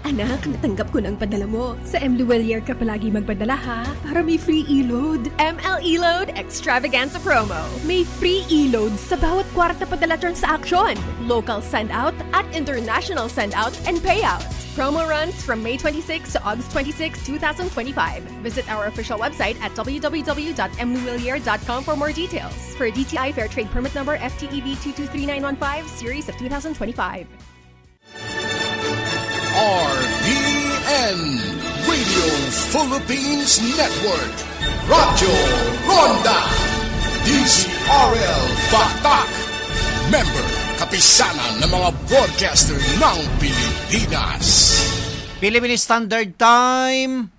[SPEAKER 26] Anak, natanggap ko ng padala mo. Sa M. Luwelier ka palagi magpadala ha, para may free e-load.
[SPEAKER 19] ML E-Load Extravaganza Promo.
[SPEAKER 26] May free e-load sa bawat kwarta padala transaction. Local send-out at international send-out and payout.
[SPEAKER 19] Promo runs from May 26 to August 26, 2025. Visit our official website at www.mluwilier.com for more details. For DTI Fair Trade Permit Number FTEB 223915, Series of 2025.
[SPEAKER 21] RPN Radio Philippines Network Radyo Ronda DZRL Batak. Member kapisanan ng mga broadcaster ng Pilipinas.
[SPEAKER 13] Philippine Standard Time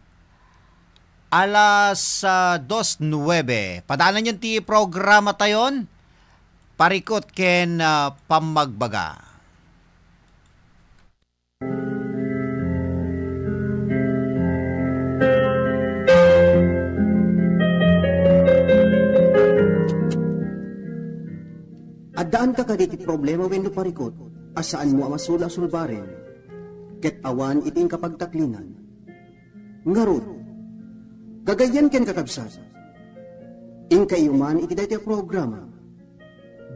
[SPEAKER 13] alas 2:09. Padaanan yung ti programa tayon parikot ken pamagbaga.
[SPEAKER 22] Addaan ka kaditi problema wenno parikot, asaan mo amasula sulbaren, ket awan iting kapagtaklinan. Ngarod, gagayan ken kakabsat, inkayuman iti daytoy programa,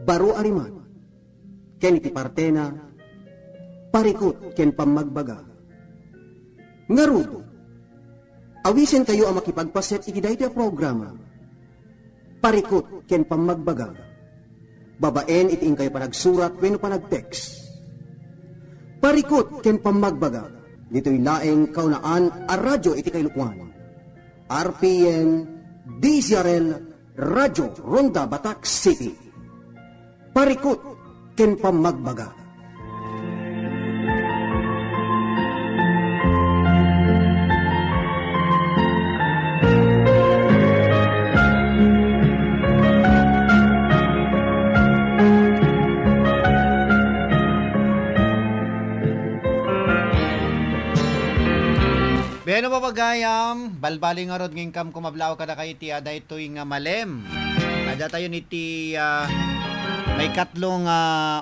[SPEAKER 22] baro ariman, ken iti partena, parikot ken pamagbaga. Ngarod, awisen kayo ang makipagpaset iti daytoy programa, parikot ken pamagbaga. Babaen iti kayo panagsurat wenno panagtext. Parikot ken pamagbaga, dito'y laeng kaunaan a radyo iti kailukwan. RPN DZRL Radyo Ronda Batak City. Parikot ken pamagbaga.
[SPEAKER 13] Beno papagayam, balbaling nga rod nging kam kumablaw kada kay ti aday to'y nga malem. Ada tayo niti may katlong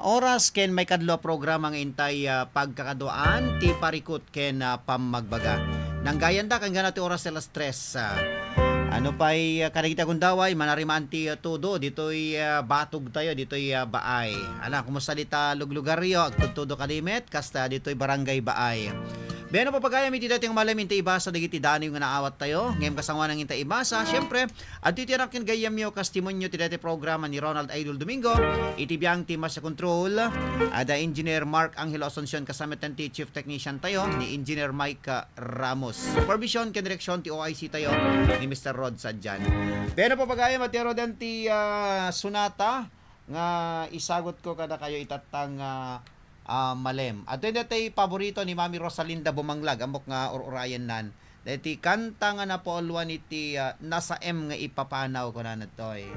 [SPEAKER 13] oras ken may kadlo programa nga intay pagkakaduan ti parikot ken pamagbaga. Nanggayan da kan ganati oras sa las 3. Ano pa'y kanagita kundaway manarimaan ti todo dito'y batog tayo dito'y baay. Ala kumusta dita luglugaryo agtudo kalimit kasta dito'y barangay baay. Beno papagayam iti dating malamin ti ibasa dagiti dani nga naawat tayo. Ngem kasangwa nang inta ibasa. Syempre, at titirakin gayam yo kastimonyo ti dati programa ni Ronald Idol Domingo. Iti biyang tima sa control. Ada Engineer Mark Angelo Asuncion kasama ti Chief Technician tayo ni Engineer Mike Ramos. Supervision ken direksyon ti OIC tayo ni Mr. Rod Sadjan. Beno papagayam at tirodan ti sunata nga isagot ko kada kayo itatang malem. At ito tay paborito ni Mami Rosalinda Bumanglag, amok nga urayan nan. Dati kanta nga na po alwan iti nasa M nga ipapanaw ko na natoy.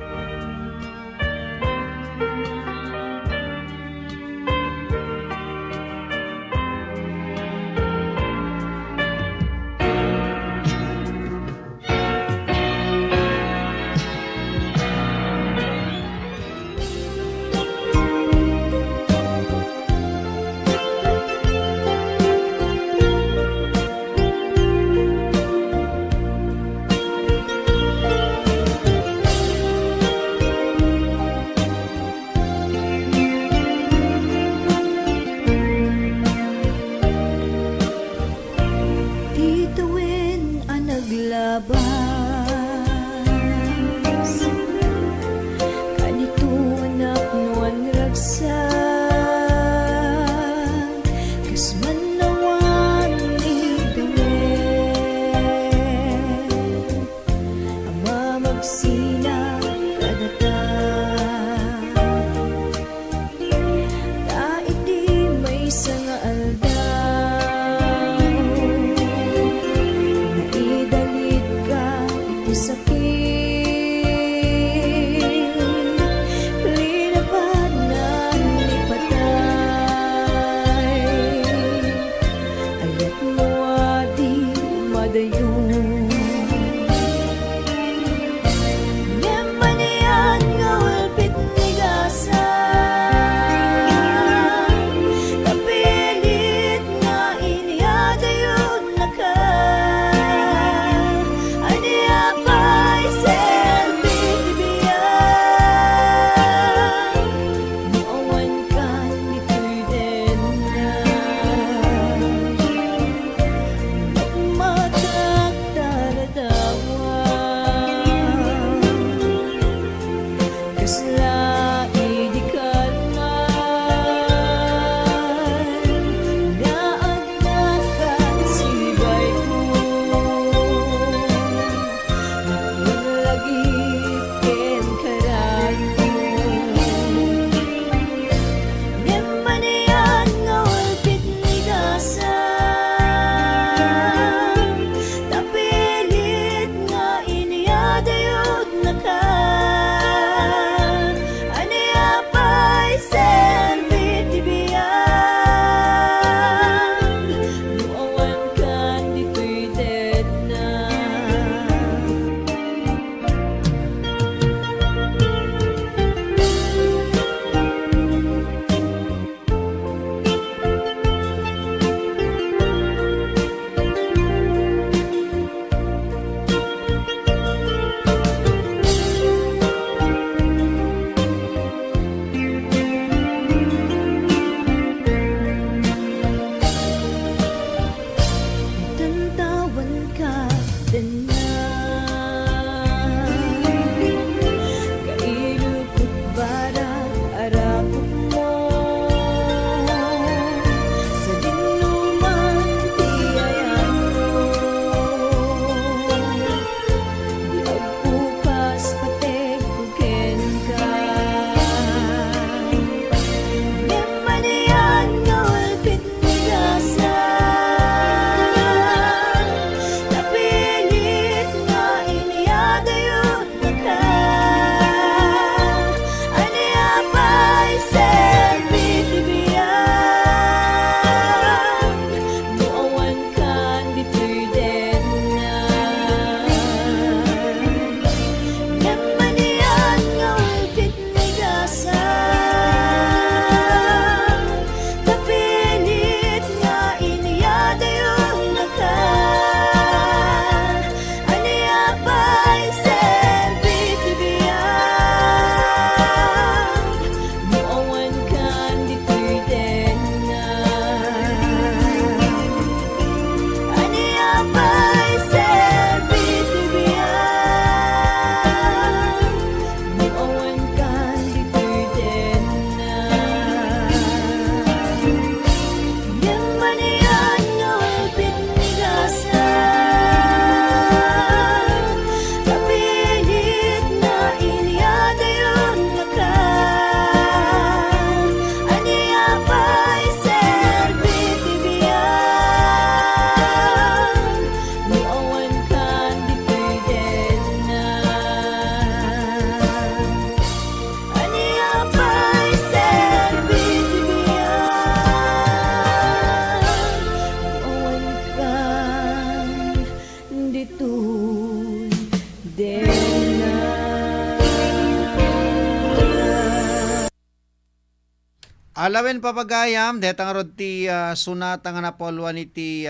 [SPEAKER 13] Alawen papagayam, detang rod ti sunata nga napolwa ni ti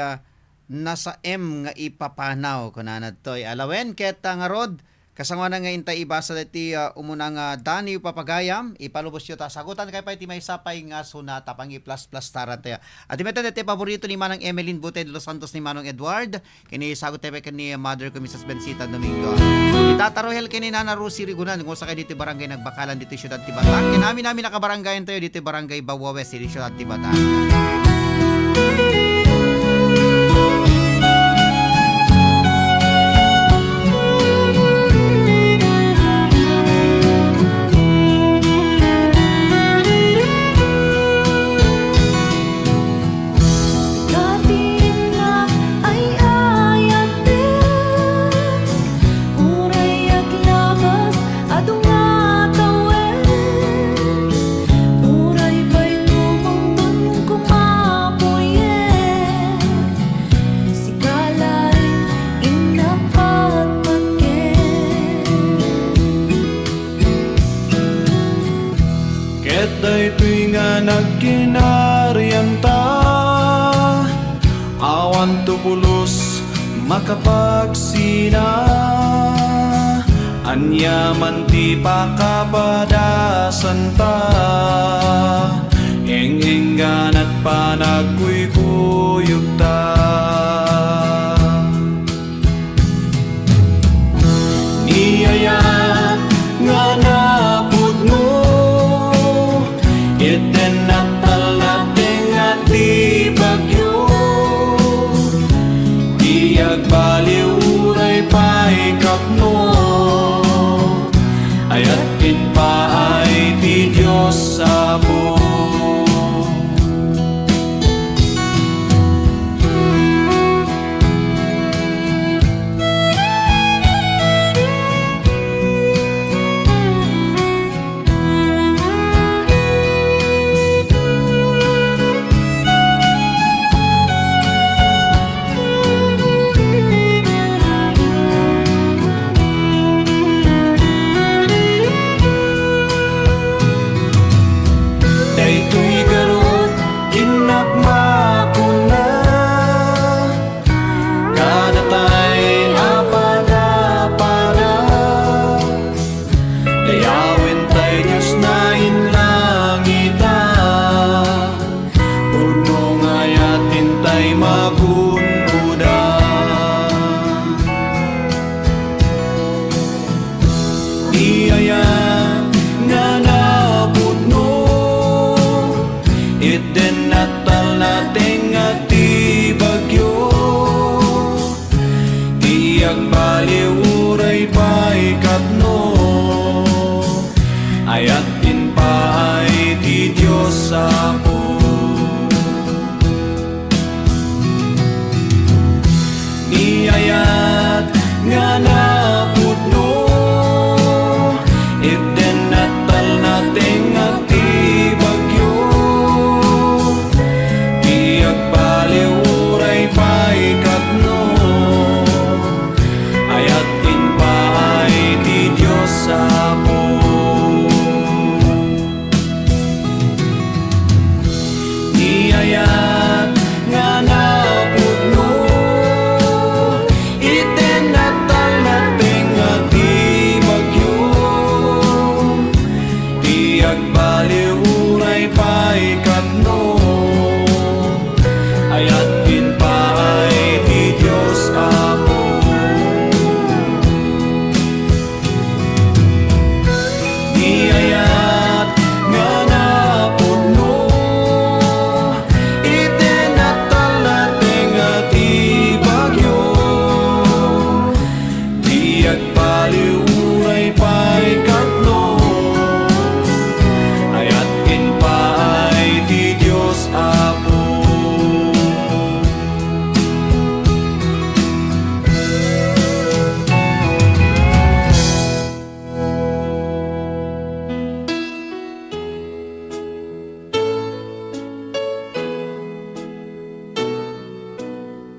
[SPEAKER 13] nasa M nga ipapanaw kunanad toy. Alawen ket nga rod kasangwa na nga intay ibasa ti umunang Dani papagayam ipalubos yu ta sagutan kay pa ti may sapay nga sunata pangi plus taran tayo. At imeto ti paborito ni Manang Emeline Bute de Los Santos ni Manong Edward kini sagot tayo kani Mother ko Mrs. Bensita Domingo. Itatarohel kini Nana Rosie Rigunan kung sa kay dito barangay nagbakalan dito siyudad ti Batak. Kinami nakabaranggayan tayo dito barangay Bawawe City siyudad ti Batak.
[SPEAKER 2] Nagkinarian ta awan tubulos makapagsina anyaman ti pakapadasan ta engenggan at panagkuykuyog ta niyayat nga napudno iten natal nating at di bagyo diag baliwuray paikapno ayat kinpaay ti Diyos sa po.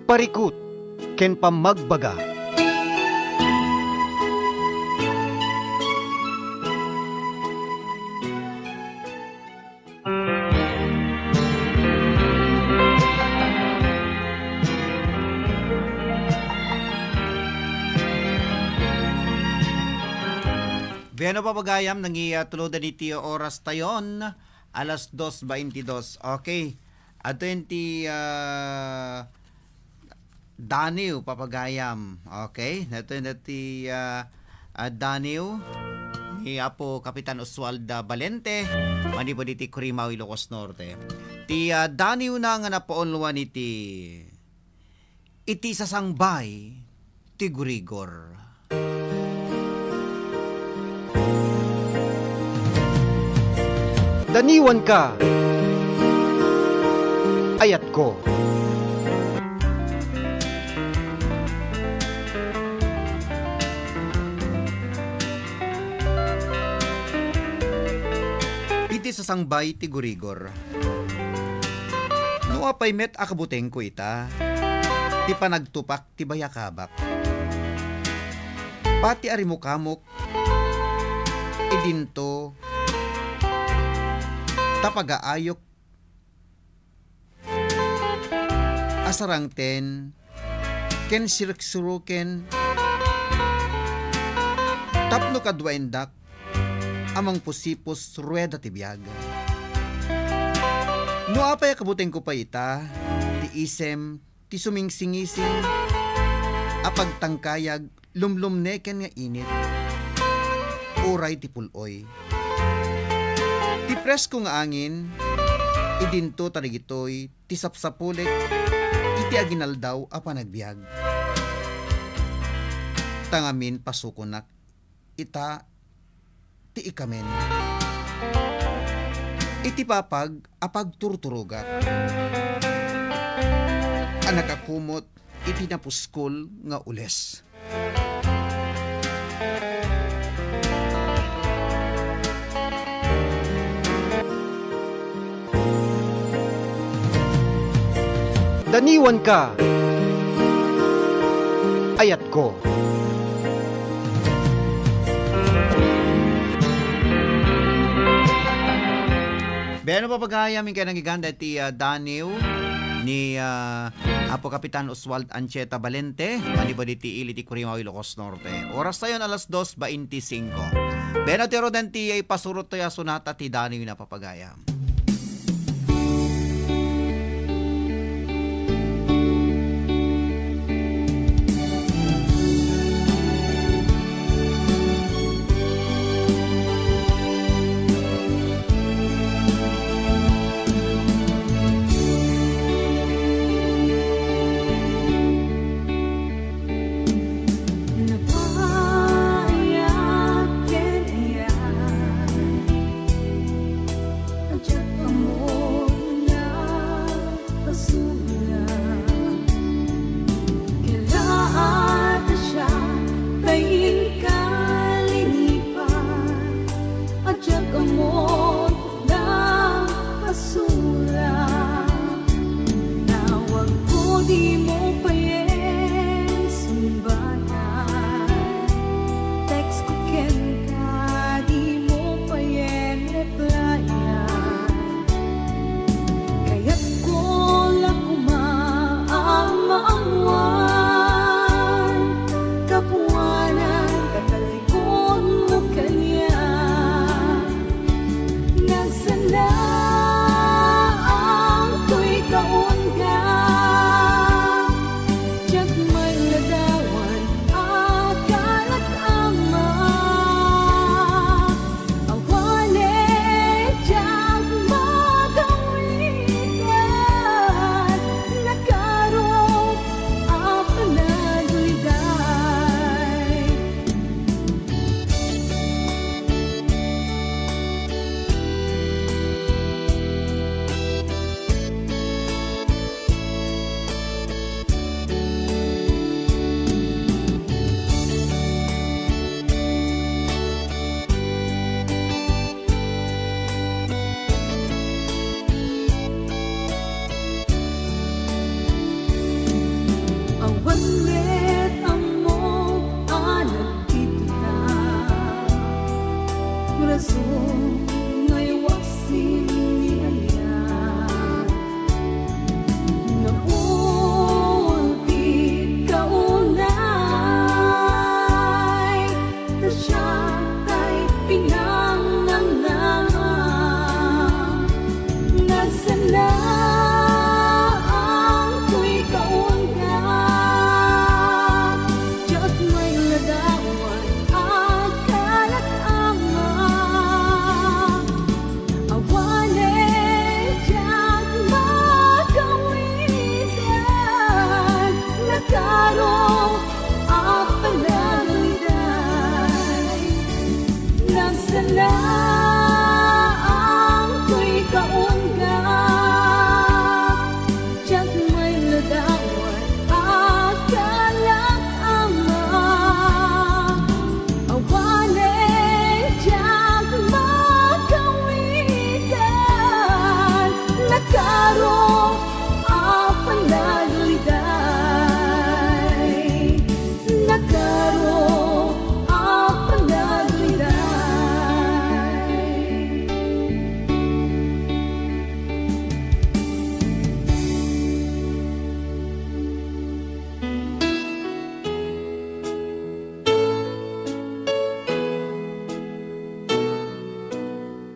[SPEAKER 6] Parikut, ken pamagbaga.
[SPEAKER 13] Beno papagayam, nangiatulodan ni Tio oras tayon, alas 2:22. Okay. At 20 Daniw papagayam. Okay. Nato ti Daniw ni Apo Kapitan Oswaldo Valente, manipo diti Curimaw, Ilocos Norte. Ti Daniw na nga napaunluan iti sasangbay ti Gurigor.
[SPEAKER 6] Daniwan ka, ayat ko.
[SPEAKER 13] Iti sasangbay ti Gurigor. No apay met akabuteng ko ita, ti panagtupak ti bayakabak. Pati arimukamok, idinto, tapagaayok, asarangten, ken siriksuruken, tapno kadwaendak, amang pusipos rueda ti biyag. No apay kabuteng ko pa ita, ti isem, ti sumingsingising, apagtangkayag, lumlumneken nga init, uray ti puloy. Ti presko nga angin, idinto tarigitoy, ti sapsapulik, iti aginaldaw a panagbiag. Tangamin pasukunak, ita ti ikamen. Iti papag apag turturugak. Anak akumot, iti napuskol nga ules.
[SPEAKER 6] Daniwan ka, ayat ko.
[SPEAKER 13] Beno papagayam ka nang iganda ti Daniw ni Apo Kapitan Oswaldo Ancheta Valente, manibo ti ili ti Curimaw, Ilocos Norte. Oras tayon alas 2:25. Beno ti rodan ti ay pasurot to ya sonata ti Daniw na papagayam.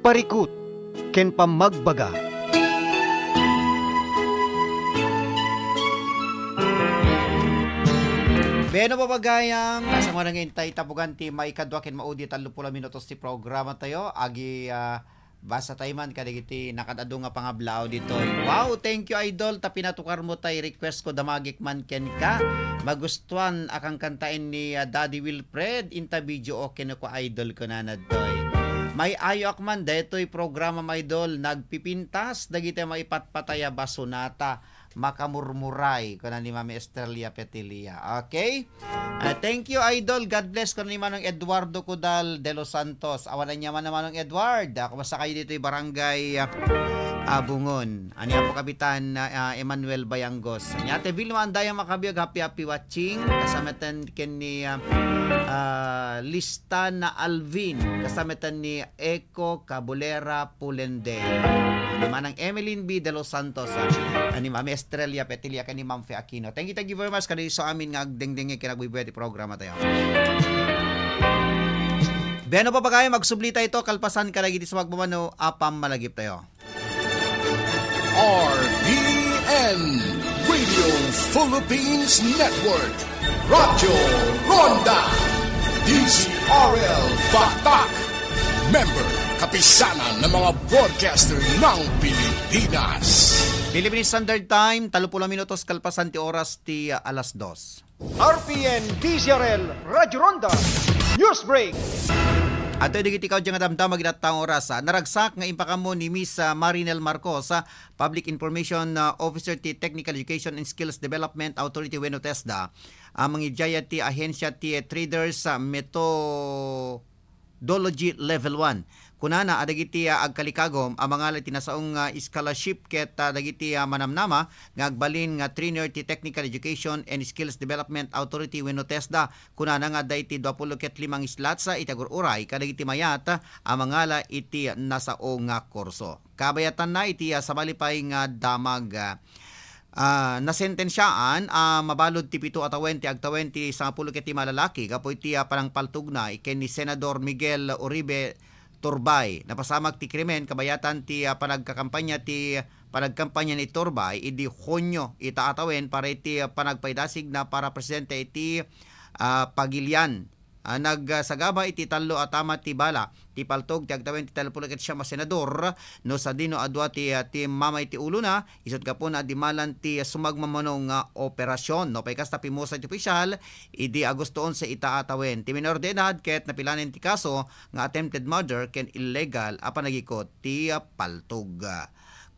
[SPEAKER 6] parikut, ken pamagbaga.
[SPEAKER 13] Beno babagayam, nasa mga nangintay tapugan ti may kadwakin maudi 30 minutos ti programa tayo. Agi basa tayo man kadigiti nakadado nga pangablaw dito. Wow, thank you idol, ta pinatukar mo tay request ko damagik man ken ka. Magustuhan akang kantain ni Daddy Wilfred inta video okay no ko idol ko na nadoy. May ayo akman daytoy programa my idol nagpipintas dagiti maipatpataya basunata makamurmuray ko na ni Mami Estrella Petilia. Okay? Thank you, Idol. God bless ko na ni Manong Eduardo Cudal de Los Santos. Awanan niya man na Manong Edward. Kumasa kayo dito yung barangay Bungon. Ani po Kapitan Emmanuel Bayangos. Ani Ate Vilma Andaya Makabiyag, happy watching. Kasamatan ken ni Lista na Alvin. Kasamatan ni Eco Cabulera Pulende. Ani Manang Emeline B. de Los Santos. Ani Mami Estrella Petilia kani Ma'am Fe Aquino. Thank you very much kani so amin nga agdengdenge kinagbubuhay ti programa tayo. Beno pa kayo magsublita ito kalpasan ka lagi di sa magmamano apam malagip tayo.
[SPEAKER 21] RPN Radio Philippines Network Radyo Ronda DZRL Batak Member kapisanan ng mga broadcaster ng Pilipinas.
[SPEAKER 13] Philippine Standard Time, 30 minutos kalpasan ti oras ti alas 2.
[SPEAKER 6] RPN DZRL Radyo Ronda News Break.
[SPEAKER 13] Ato digiti kaw nga damdamag itatang oras. Naragsak nga impakamo ni Miss Marinel Marcos, Public Information Officer ti Technical Education and Skills Development Authority wenno TESDA. Mangijaya ti ahensya ti Traders Methodology Level 1. Kunana adagiti agkalikagom ang mga tinasaong scholarship ket dagiti manamnama nga agbalin nga trainer ti Technical Education and Skills Development Authority wenno TESDA. Kunana nga dayti 25 slots itagururay kadagiti mayat ang mga iti nasaong nga kurso. Kabayatan na iti sabalipay nga damag nasentensyaan mabalod ti 7 atawen ti agtawen ti 10 ket malalaki kapoy ti parang paltugna ken ni Senador Miguel Uribe Turbay. Napasamag ti krimen kabayatan ti panagkakampanya ni Turbay idi Hunyo itaatawen para iti panagpaidasig na para presidente iti Pagilian. Nagsagaba iti talo atama ti bala ti paltog ti agtawen ti 30 siya senador no sa dino adwa ti mamay ti ulo na isot kapon na dimalan ti sumagmamanong operasyon no pay kasta pimusa ti opisyal idi Agosto 11 itaatawen ti minor de edad ket napilanen ti kaso nga attempted murder ken illegal a panagikot ti paltog.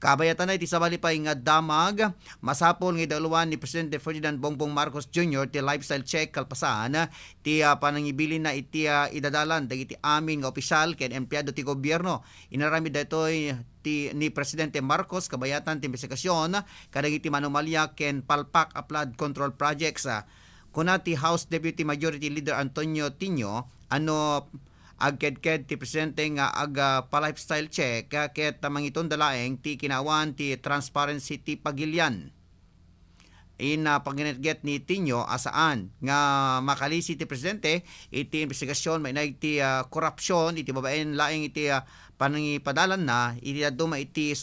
[SPEAKER 13] Kabayatan na iti sabalipay nga damag masapol nga idalwan ni Presidente Ferdinand Bongbong Marcos Jr. ti lifestyle check kalpasan ti panangibilin na iti idadalan dagiti amin nga opisyal ken empleyado ti gobyerno. Inarami daytoy ni Presidente Marcos kabayatan ti investigasyon kadagiti manomalya ken palpak a flood control projects. Kuna ti House Deputy Majority Leader Antonio Tino agked ti presidente nga pa-lifestyle check ket mangiton dalaeng ti kinawan ti transparency ti Pagilian. Paginetget ni Tino asaan nga makalisi ti presidente iti investigasyon mainay ti korupsyon iti babaen laeng iti panangipadalan na iti aduma iti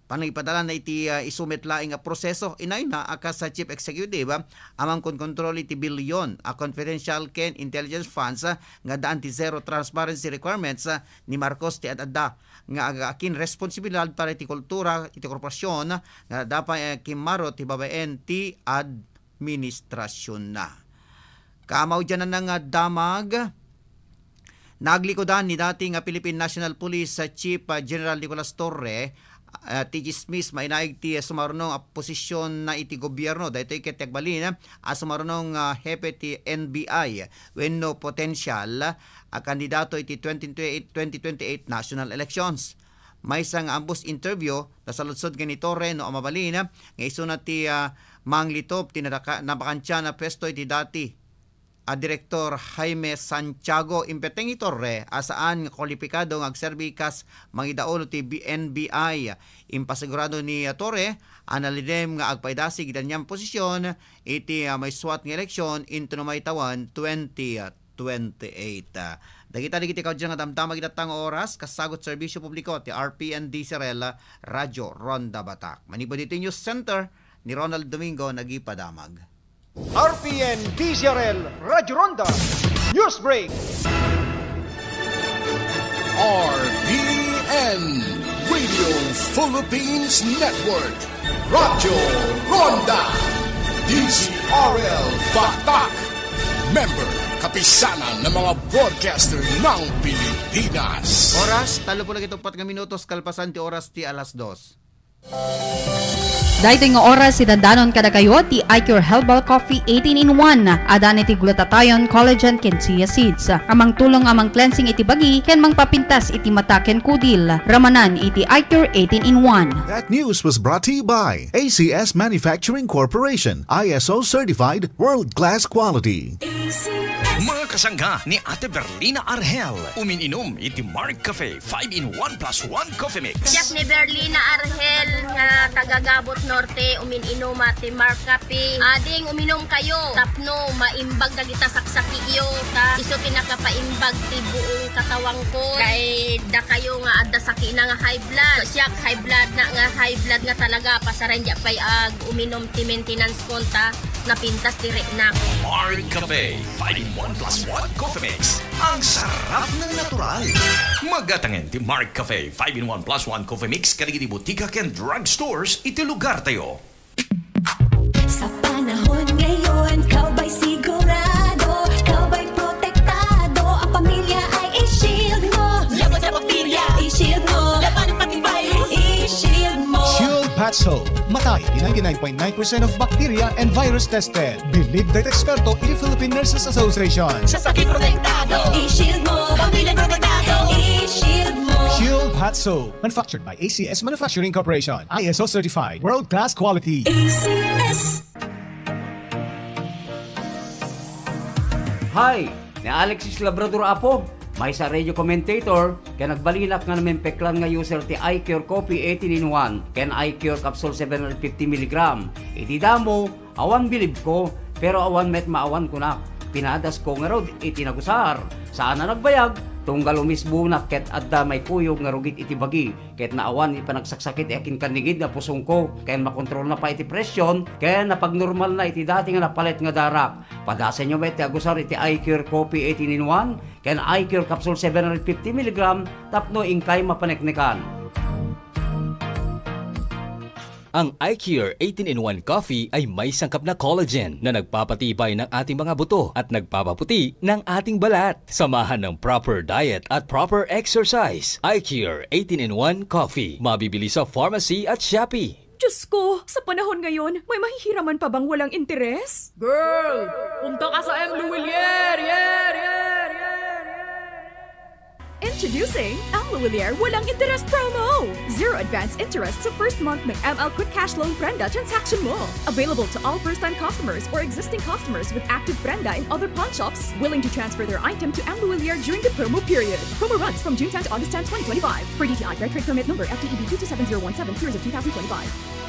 [SPEAKER 13] panangipadalan na iti isumit laing proseso inay na akas sa Chief Executive amang kontrol iti bilyon confidential ken intelligence funds nga daan ti zero transparency requirements ni Marcos ti adada nga akin responsibilidad para iti kultura iti korporasyon nga dapat kimaro ti babaen ti administrasyon na. Kamaw dyan na nga damag naglikodan ni dating Philippine National Police Chief General Nicolas Torre ti Smith mainaig ti sumarunong posisyon na iti gobyerno daytoy ket tagbalin sumarunong hepe ti NBI wenno potential kandidato iti 2028 national elections. May isang ambos interview nasaludsod ni Torre no amabalin nga isuna ti manglitop ti napakansya na pwesto iti dati Direktor Jaime Santiago impeteng Torre asaan nga kwalipikado nga agserbi kas mangidaolo ti NBI. Impasigurado ni Torre analidem nga agpaidasig danyang posisyon iti may swat nga eleksyon into may tawan 2028. Dagita-digit ikaw dyan nga damdamag itatang oras, kasagot serbisyo publiko ti RPN DZRL Radyo Ronda Batak. Manipod iti News Center ni Ronald Domingo nagipadamag.
[SPEAKER 6] RPN DZRL Radyo Ronda News Break.
[SPEAKER 21] RPN Radio Philippines Network Radyo Ronda DZRL Batak. Member kapisanan ng mga broadcaster ng Pilipinas.
[SPEAKER 13] Oras, talo po lagi itong 4 minutos, kalpasan ti oras ti alas 2.
[SPEAKER 3] Dahil nga oras si dandanon kada kayo ti iCure Herbal Coffee 18-in-1 adan iti glutathione, collagen, ken chia seeds. Amang tulong amang cleansing iti bagi ken mangpapintas iti mata ken kudil. Ramanan iti iCure 18-in-1.
[SPEAKER 4] That news was brought to you by ACS Manufacturing Corporation, ISO certified, world-class quality.
[SPEAKER 7] Mga kasangga ni Ate Berlina Argel, umininom iti Mark Cafe 5-in-1 plus 1 coffee mix.
[SPEAKER 14] Siyak ni Berlina Argel nga tagagabot norte, umininom ati Mark Cafe. Ading uminom kayo, tapno maimbag dagita saksaki iyo ta iso pinakapaimbag ti buong katawang ko. Kay da kayo nga adda saki na nga high blood. So, siyak high blood nga talaga pasaran di pay ag uminom ti maintenance konta na pintas ti reknak.
[SPEAKER 7] Mark Cafe 5-in-1 plus 1 coffee mix. Ang sarap ng natural. Magatangan ti Mark Cafe 5-in-1 plus 1 coffee mix karigiti butika ken drugstores iti lugar tayo.
[SPEAKER 8] Sa panahon ngayon, kau ba'y sigurado? Kau ba'y protektado? Ang pamilya ay i-shield mo. Laban sa bakterya, i-shield mo. Laban pati virus, i-shield mo.
[SPEAKER 9] Shield Patch Soap. Matay di 99.9% of bacteria and virus tested. Believe that eksperto in Philippine Nurses Association.
[SPEAKER 8] Sa sakit protektado, i-shield mo. Pamilya protektado, i-shield mo.
[SPEAKER 9] Shield Hot Soap. Manufactured by ACS Manufacturing Corporation. ISO certified. World-class quality.
[SPEAKER 8] ACS.
[SPEAKER 18] Hi! Ni Alexis Labrador Apo. May sa radio commentator kaya nagbalinak nga namin peklan nga user ti iCure Coffee 18-in-1 ken iCure Capsule 750mg. Iti damo, awan bilib ko, pero awan met maawan ko na. Pinadas ko nga rod iti nagusar. Saan na nagbayag? Tunggal umisbunak ket adda may kuyog nga rugit iti bagi. Ket naawan ipanagsaksakit akin kanigid na pusong ko. Ken makontrol na pa iti presyon. Ken napagnormal na iti dati nga napalit nga darak. Padasan nyo ba iti agusar iti iCure Coffee 18-in-1 ken iCure Capsule 750mg tapno ingkay mapaneknekan.
[SPEAKER 10] Ang iCure 18-in-1 Coffee ay may sangkap na collagen na nagpapatibay ng ating mga buto at nagpapaputi ng ating balat. Samahan ng proper diet at proper exercise. iCure 18-in-1 Coffee. Mabibili sa pharmacy at Shopee.
[SPEAKER 16] Diyos ko, sa panahon ngayon, may mahihiraman pa bang walang interes?
[SPEAKER 20] Girl, punta ka sa M. Luwilier!
[SPEAKER 16] Introducing M. Luwilier Walang Interest Promo! Zero advance interest sa first month ng ML Quick Cash Loan Prenda transaction mo. Available to all first-time customers or existing customers with active Prenda in other pawn shops willing to transfer their item to M. Luwilier during the promo period. Promo runs from June 10 to August 10, 2025. For DTI Fair Trade Permit number FTEB 227017 series of 2025.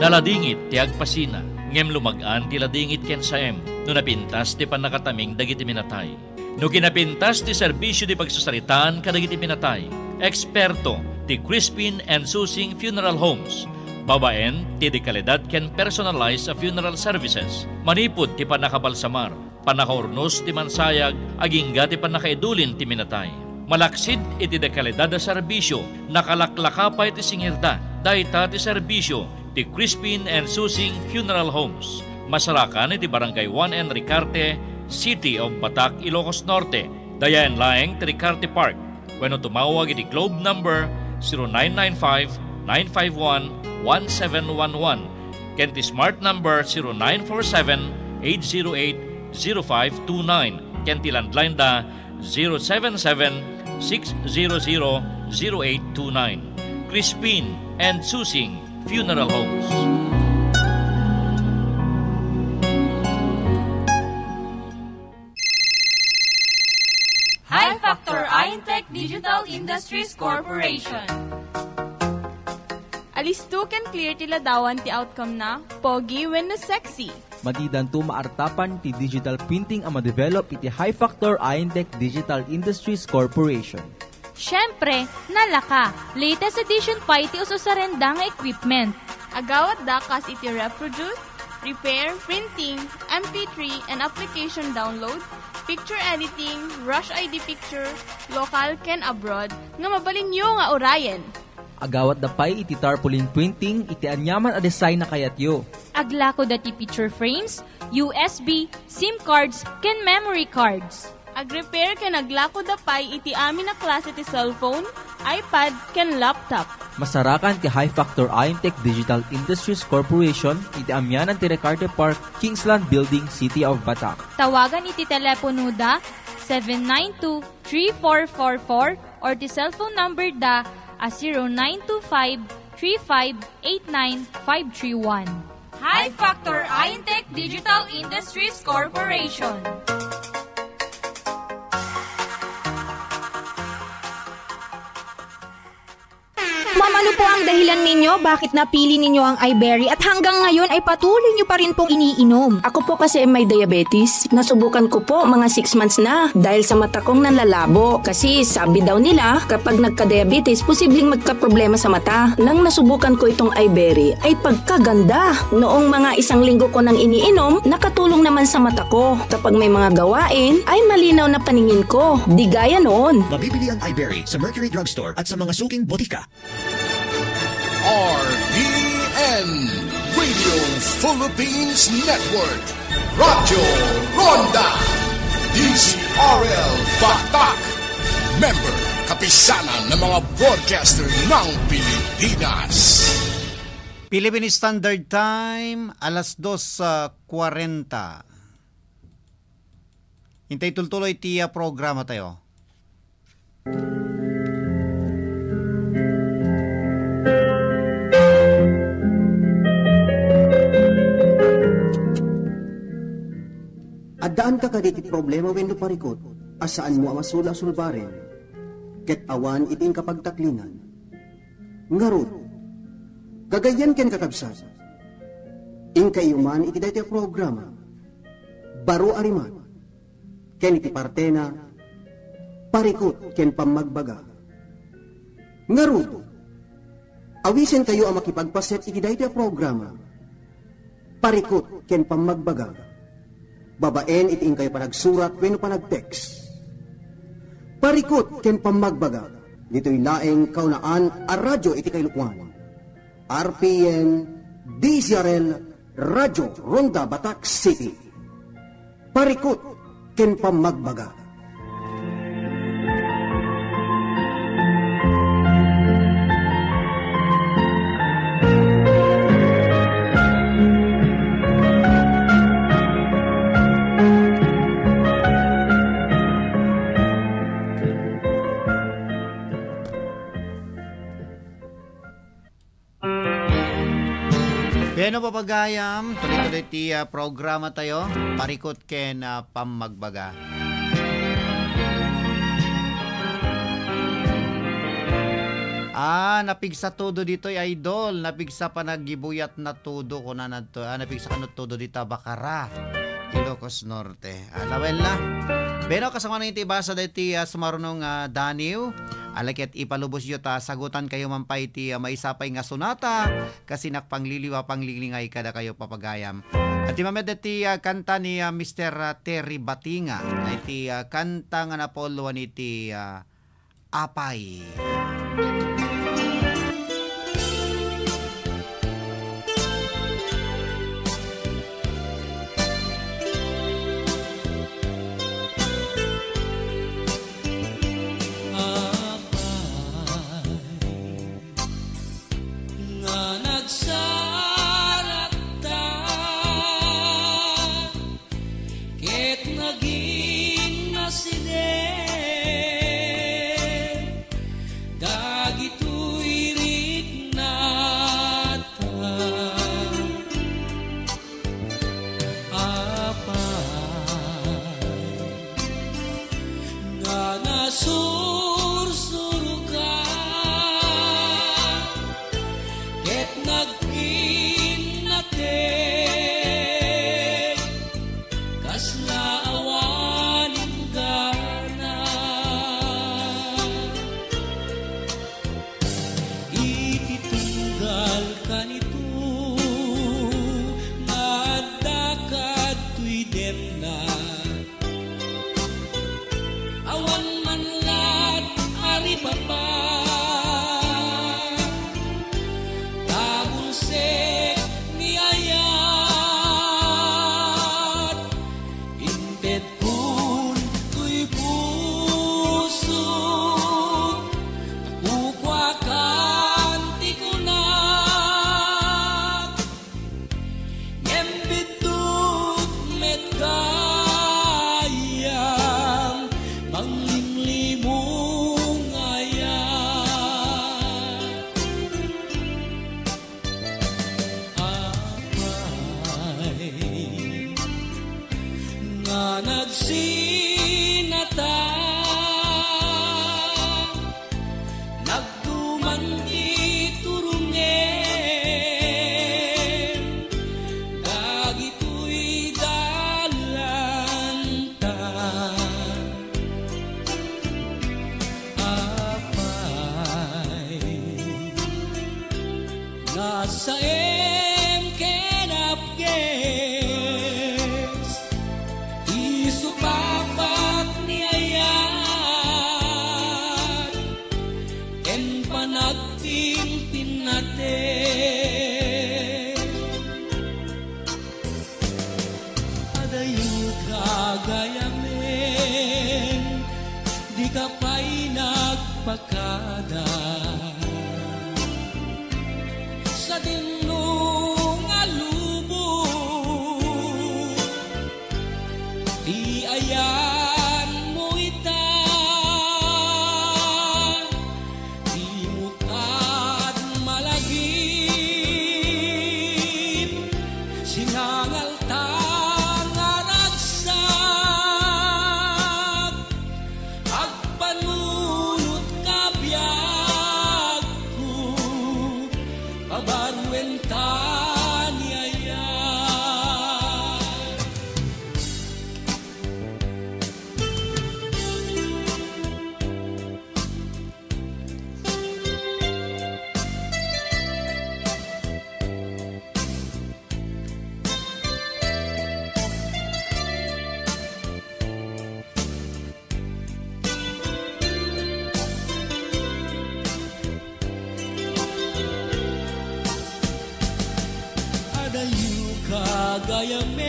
[SPEAKER 27] Naladingit ti agpasina, ngem lumagaan ti ladingit ken saem, no napintas ti panakataming dagiti minatay. No kinapintas ti serbisyo di pagsasaritaan kadagiti minatay. Eksperto ti Crispin and Susing Funeral Homes. Babaen ti dekalidad ken personalized sa funeral services. Manipod ti panakabalsamar, panakaurnos ti mansayag, agingga ti panakaidulin ti minatay. Malaksid iti dekalidad da serbisyo, nakalaklakapay ti singirda, dayta ti serbisyo, ti Crispin and Susing Funeral Homes. Masarakan iti Barangay 1 and Ricarte, City of Batak, Ilocos Norte. Dayan laeng ti Ricarte Park. Wenno tumawag iti Globe number 0995-951-1711. Ken ti Smart number 0947-808-0529. Ken ti landline da 077-600-0829. Crispin and Susing Funeral Homes.
[SPEAKER 28] High Factor Intech Digital Industries Corporation.
[SPEAKER 1] Alisto can clear ti ladawan ti outcome na, pogi when no sexy.
[SPEAKER 5] Madidan tu maartapan ti digital printing ang ma-develop iti High Factor Iron-Tech Digital Industries Corporation.
[SPEAKER 11] Siyempre, nalaka. Latest edition pa iti ususarenda nga equipment.
[SPEAKER 1] Agawat da kas iti reproduce, repair, printing, MP3 and application download, picture editing, rush ID picture, local ken abroad, nga mabalinyo nga orayen.
[SPEAKER 5] Agawat dapay iti tarpaulin printing, iti anyaman a design na kayatyo.
[SPEAKER 11] Aglako dati picture frames, USB, SIM cards, ken memory cards.
[SPEAKER 1] Ag-repair ken aglako dapay iti amin na klase ti cellphone, iPad, ken laptop.
[SPEAKER 5] Masarakan ti High Factor Iron-Tech Digital Industries Corporation, iti amyanan ti Recarte Park, Kingsland Building, City of Batak.
[SPEAKER 11] Tawagan iti telepono da 792-3444 or ti cellphone number da 0925-3589-531. High Factor Iron-Tech Digital Industries Corporation.
[SPEAKER 12] Ma'am, ano po ang dahilan ninyo? Bakit napili ninyo ang iBerry at hanggang ngayon ay patuloy nyo pa rin pong iniinom?
[SPEAKER 15] Ako po kasi may diabetes. Nasubukan ko po mga 6 months na dahil sa mata kong nanlalabo. Kasi sabi daw nila kapag nagka-diabetes, posibleng magka-problema sa mata. Nang nasubukan ko itong iBerry ay pagkaganda. Noong mga 1 linggo ko nang iniinom, nakatulong naman sa mata ko. Kapag may mga gawain, ay malinaw na paningin ko. Di gaya noon.
[SPEAKER 23] Mabibili ang iBerry sa Mercury Drugstore at sa mga suking botika.
[SPEAKER 21] RPN Radio Philippines Network, Radyo Ronda, DZRL Batak, member kapisanan ng mga broadcaster ng Pilipinas.
[SPEAKER 13] Philippine Standard Time, alas 2:40. Hintay tultuloy tiya programa tayo.
[SPEAKER 22] Adaan ka kaditi problema wenno parikot, asaan mo amasula sulbaren, ket awan iting kapagtaklingan. Ngarot, gagayan ken kakabsat, inkayuman iti dayta programa, baro ariman, ken iti partena, parikot ken pamagbaga. Ngarot, awisen kayo ang makipagpaset iti dayta programa, parikot ken pamagbaga. Babaen iting kayo panagsurat wenno panag-text. Parikot ken pamagbaga. Dito'y laeng kaunaan a radyo iti kailukwan. RPN DZRL Radyo Ronda Batak City. Parikot ken pamagbaga.
[SPEAKER 13] Beno papagayam, tuloy-tuloy ti programa tayo, parikot ken pamagbaga. Napigsa todo dito idol, napigsa pa naggibuyat na todo ko na nadto, napigsa kanot todo dito bakara, Ilocos Norte. Lawel na. Beno kasama na iti basa diti sumarunong Daniw. Alakit ipalubos yu ta sagutan kayo mampay ti maisapay nga sonata kasi nakpangliliwa panglilingay kada kayo papagayam. At imamed ti kanta ni Mr. Terry Batinga na iti kanta nga napoluan iti Apay.
[SPEAKER 24] Sursur ka
[SPEAKER 2] sinata nagtuman iturungen dagito'y dalanta apay nasa kenapges isu papat ni ayat en panagtimpin natin adayung kagayamen di ka pa'y nagpakada sa dinong alubo di ayan mo ita di mo kad malagip sinangal tangaragsak agpanunot kabiyag ko pabarwentan yaya adayu kagayamen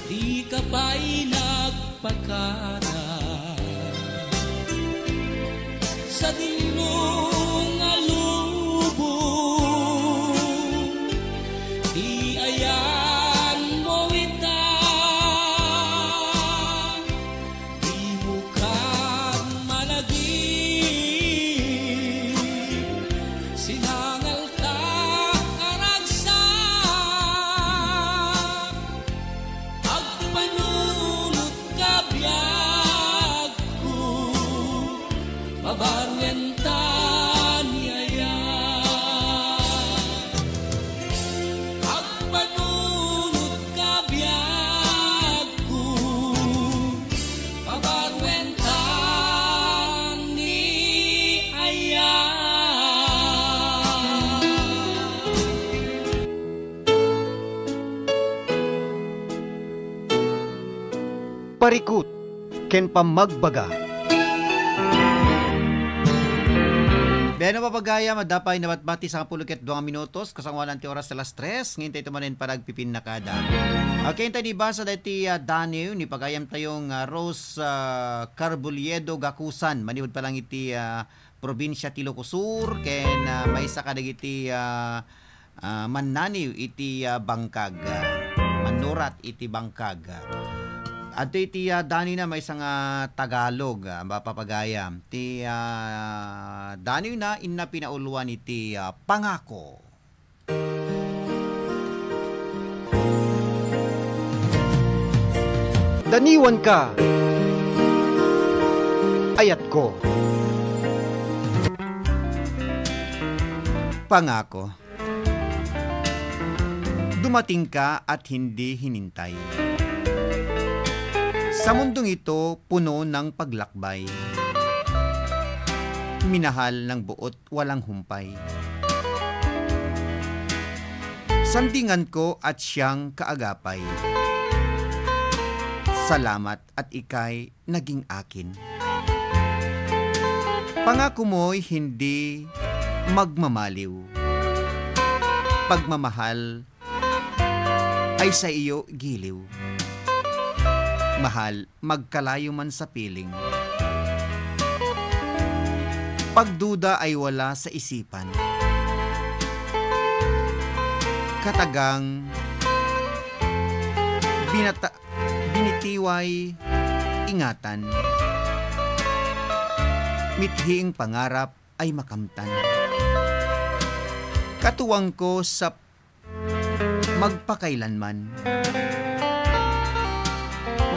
[SPEAKER 2] di ka pa'y nagpakada sa dinong alubong di ayan mo ita di mo kad malagip sinangal aragsak agpanunot kabiyag ko pabarwentan yaya agpanunot kabiyag ko pabarwentan ni aya.
[SPEAKER 13] Parikut, ken pamagbaga. Beno papagaya, madapay na batbati sa 12 minutos, kasangwalan ti oras alas 3, ngintay tumanin paragpipin na kada. Okay, hintay ni basa dati Daniel, ni pagayam tayong Rose Carbuliedo Gakusan, manihod pa lang iti probinsya ti Ilocosur, ken may isa kadagiti mannaniw iti Bangkag, manurat iti Bangkag. At iti Dani na may isang Tagalog, mapapagaya. Ti Dani na inna pinauluan iti pangako. Daniwan ka, ayat ko. Pangako. Dumating ka at hindi hinintay. Sa mundong ito, puno ng paglakbay. Minahal ng buot walang humpay. Sandingan ko at siyang kaagapay. Salamat at ika'y naging akin. Pangako mo'y hindi magmamaliw. Pagmamahal ay sa iyo giliw. Mahal, magkalayo man sa piling. Pagduda ay wala sa isipan. Katagang binitiway ingatan. Mithiing pangarap ay makamtan. Katuwang ko sa magpakailanman.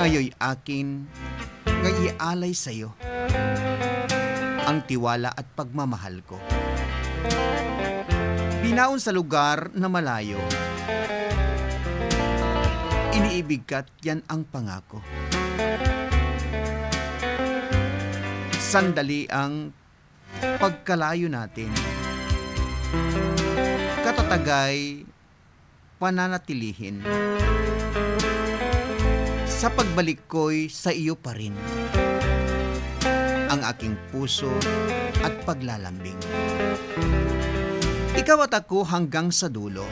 [SPEAKER 13] Ngayoy akin, nga ialay sa'yo ang tiwala at pagmamahal ko. Binaon sa lugar na malayo, iniibig ka't yan ang pangako. Sandali ang pagkalayo natin, katatagay pananatilihin. Sa pagbalik ko'y sa iyo pa rin ang aking puso at paglalambing. Ikaw at ako hanggang sa dulo,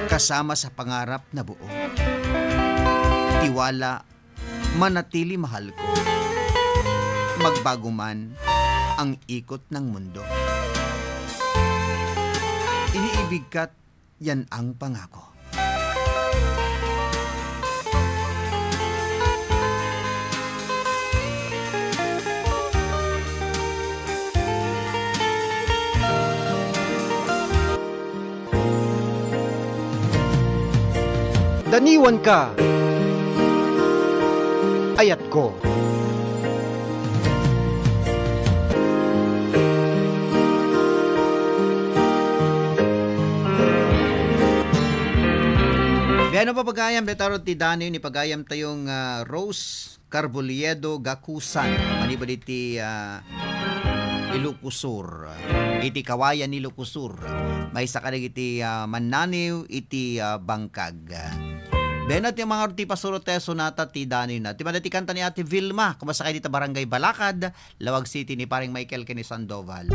[SPEAKER 13] kasama sa pangarap na buo. Tiwala, manatili mahal ko, magbago man ang ikot ng mundo. Iniibig ka't yan ang pangako.
[SPEAKER 22] Daniwan ka, ayat ko.
[SPEAKER 13] Gano pa pagayam detaro ti Dani ni pagayam tayong Rose Carboliedo Gakusan manibad iti Ilocosur iti kawayan ni Ilocosur may sakalig iti Mananiw iti Bangkag. Benat yung mga ti pasurot tayo sonata ti Dani na ti manati kanta ni Ate Vilma kumasakay dito Barangay Balakad, Lawag City ni paring Michael Kenny Sandoval.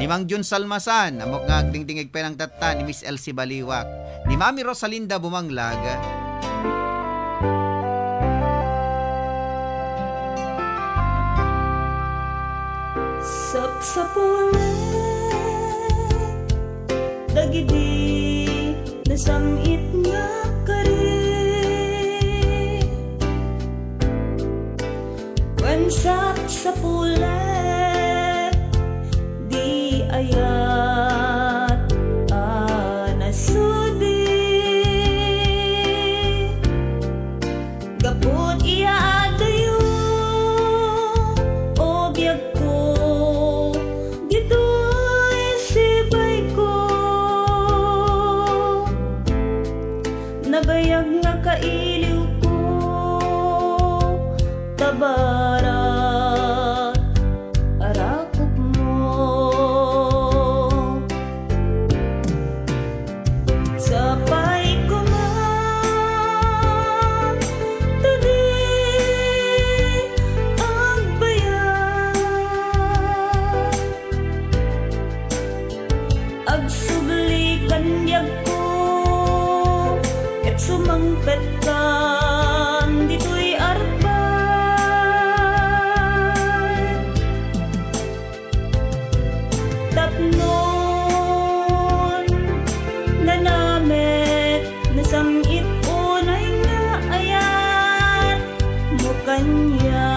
[SPEAKER 13] Ni Mang Jun Salmasan, amok nga dingdingig penang tatta ni Miss Elsie Baliwak. Ni Mami Rosalinda Bumanglag.
[SPEAKER 3] Sapsapulan, dagidi, nasamit nga kari. When sapsapulan, di ayat anasudi. Gapot iya adayo, o biyag ko, dito'y sibay ko. Nabayag nga kailiw ko, tabara. Sumangpetkan dito'y arbay, tapnon nanamit nasamit unay nga ayan mo kanya.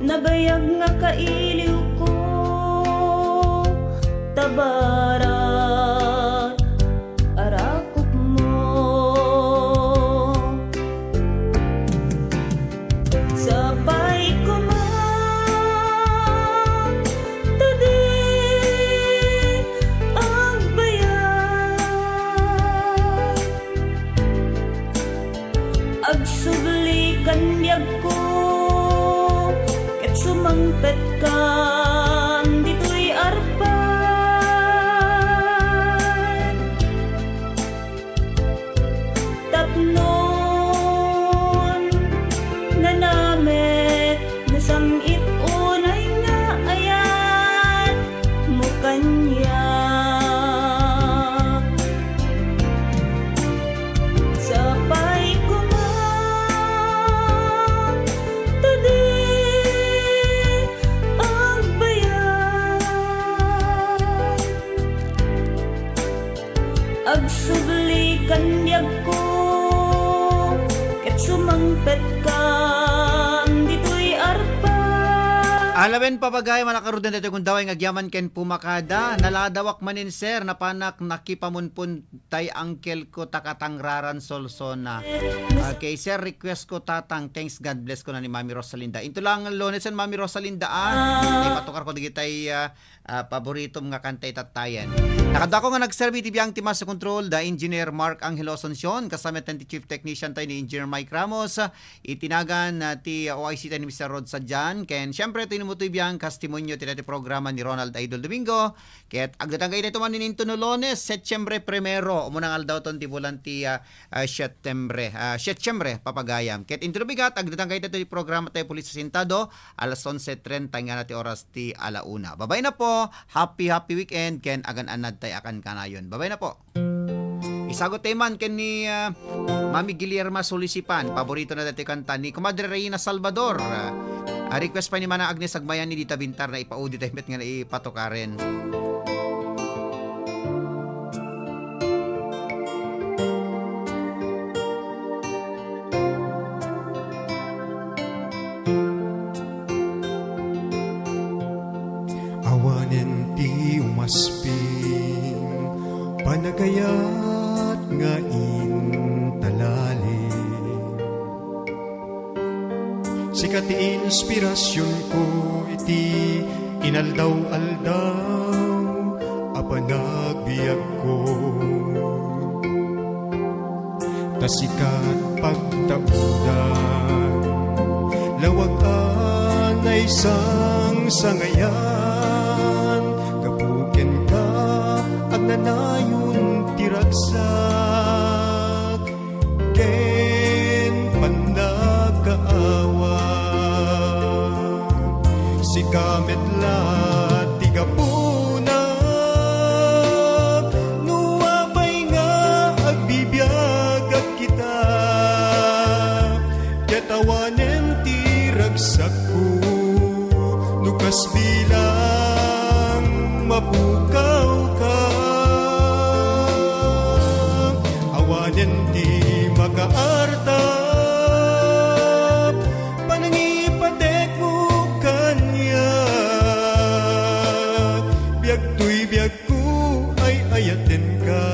[SPEAKER 3] Nabayag nga kailiw ko, tabarat arakop mo. Sabay ko man, tadi kanya. Sabay kuman tadi ang bayan, agsubli kanyag ko ket sumangpet kan dito'y arpa.
[SPEAKER 13] Alawen papagay malakaruden dito kung daway ngagyaman ken pumakada naladawak manin sir na panak nakipamunpun tay angkel ko takatangraran solsona. Okay sir, request ko tatang thanks God bless ko na ni Mami Rosalinda. Ito lang Lones and Mami Rosalinda ay patukar ko digitay paborito mga kantay tatayan. Nakadako nga nagserbi ti biyang timas sa control da Engineer Mark Angelo Asuncion kasama ti Chief Technician tayo ni Engineer Mike Ramos, itinagan ti OIC tayo ni Mr. Rod Sadjan ken syempre tinumoy biyang testimonyo ti programa ni Ronald Idol Domingo ket agdatang kay nito man nininto no Lunes Setyembre 1 umunang aldaw ton ti bulan ti Setyembre papagayam ket introbigat agdatang kay nito ti programa tayo Pulis Sintado alas 11:30 nga na ti oras ti alauna. Babay na po. Happy weekend ken agan anad tay akan kanayon. Babay na po. Isagot teman ken ni Mami Guillerma Solisipan, paborito na dati kanta ni Comadre Reina Salvador. Request pa ni Mana Agnes Agmayan ni Dita Bintar na ipaudi tayo nga na ipatokaren.
[SPEAKER 4] Awanen ti umasping panagayat nga intalali. Sikat ti inspirasyon ko iti inaldaw-aldaw apanagbiag ko. Tasikat pagtaudan lawagan ay isang sangayan kapuken ka ang nanayon tiragsak ken pandagkaawa si kametla tigapuna nuwapay nga agbibiyagak kita katawanen tiragsak ko nukas bilang mapukaw ka awanen di makaarta panangipatek mo kanya biag tuy biag ko ay ayaten ka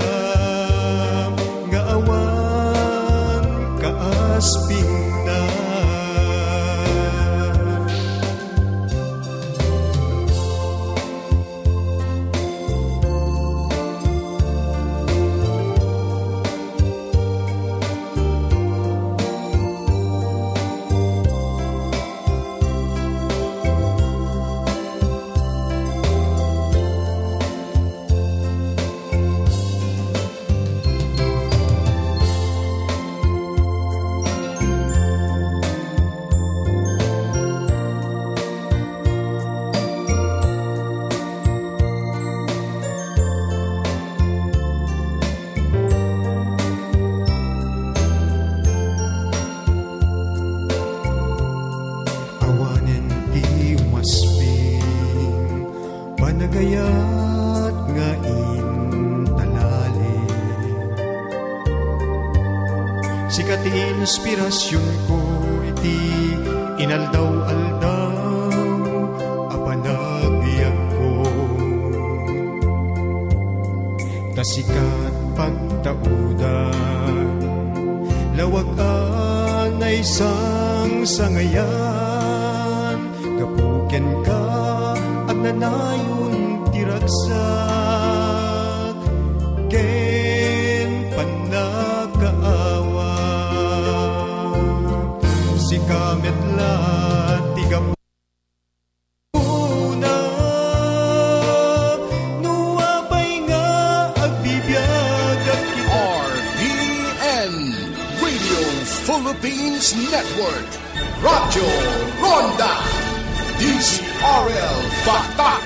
[SPEAKER 4] nga awan kaasping na. Panagayat nga intalali sikat ti inspirasyon ko iti inaldaw-aldaw apanagbiag ko tasikat pagtaudan lawagan ay isang sangayan kapuken ka at nanayon tiragsak ken panagkaawa si kametla tigapuna nuwapay nga agbibiyagak kita.
[SPEAKER 21] RPN Radio Philippines Network Radyo Ronda DZRL Batak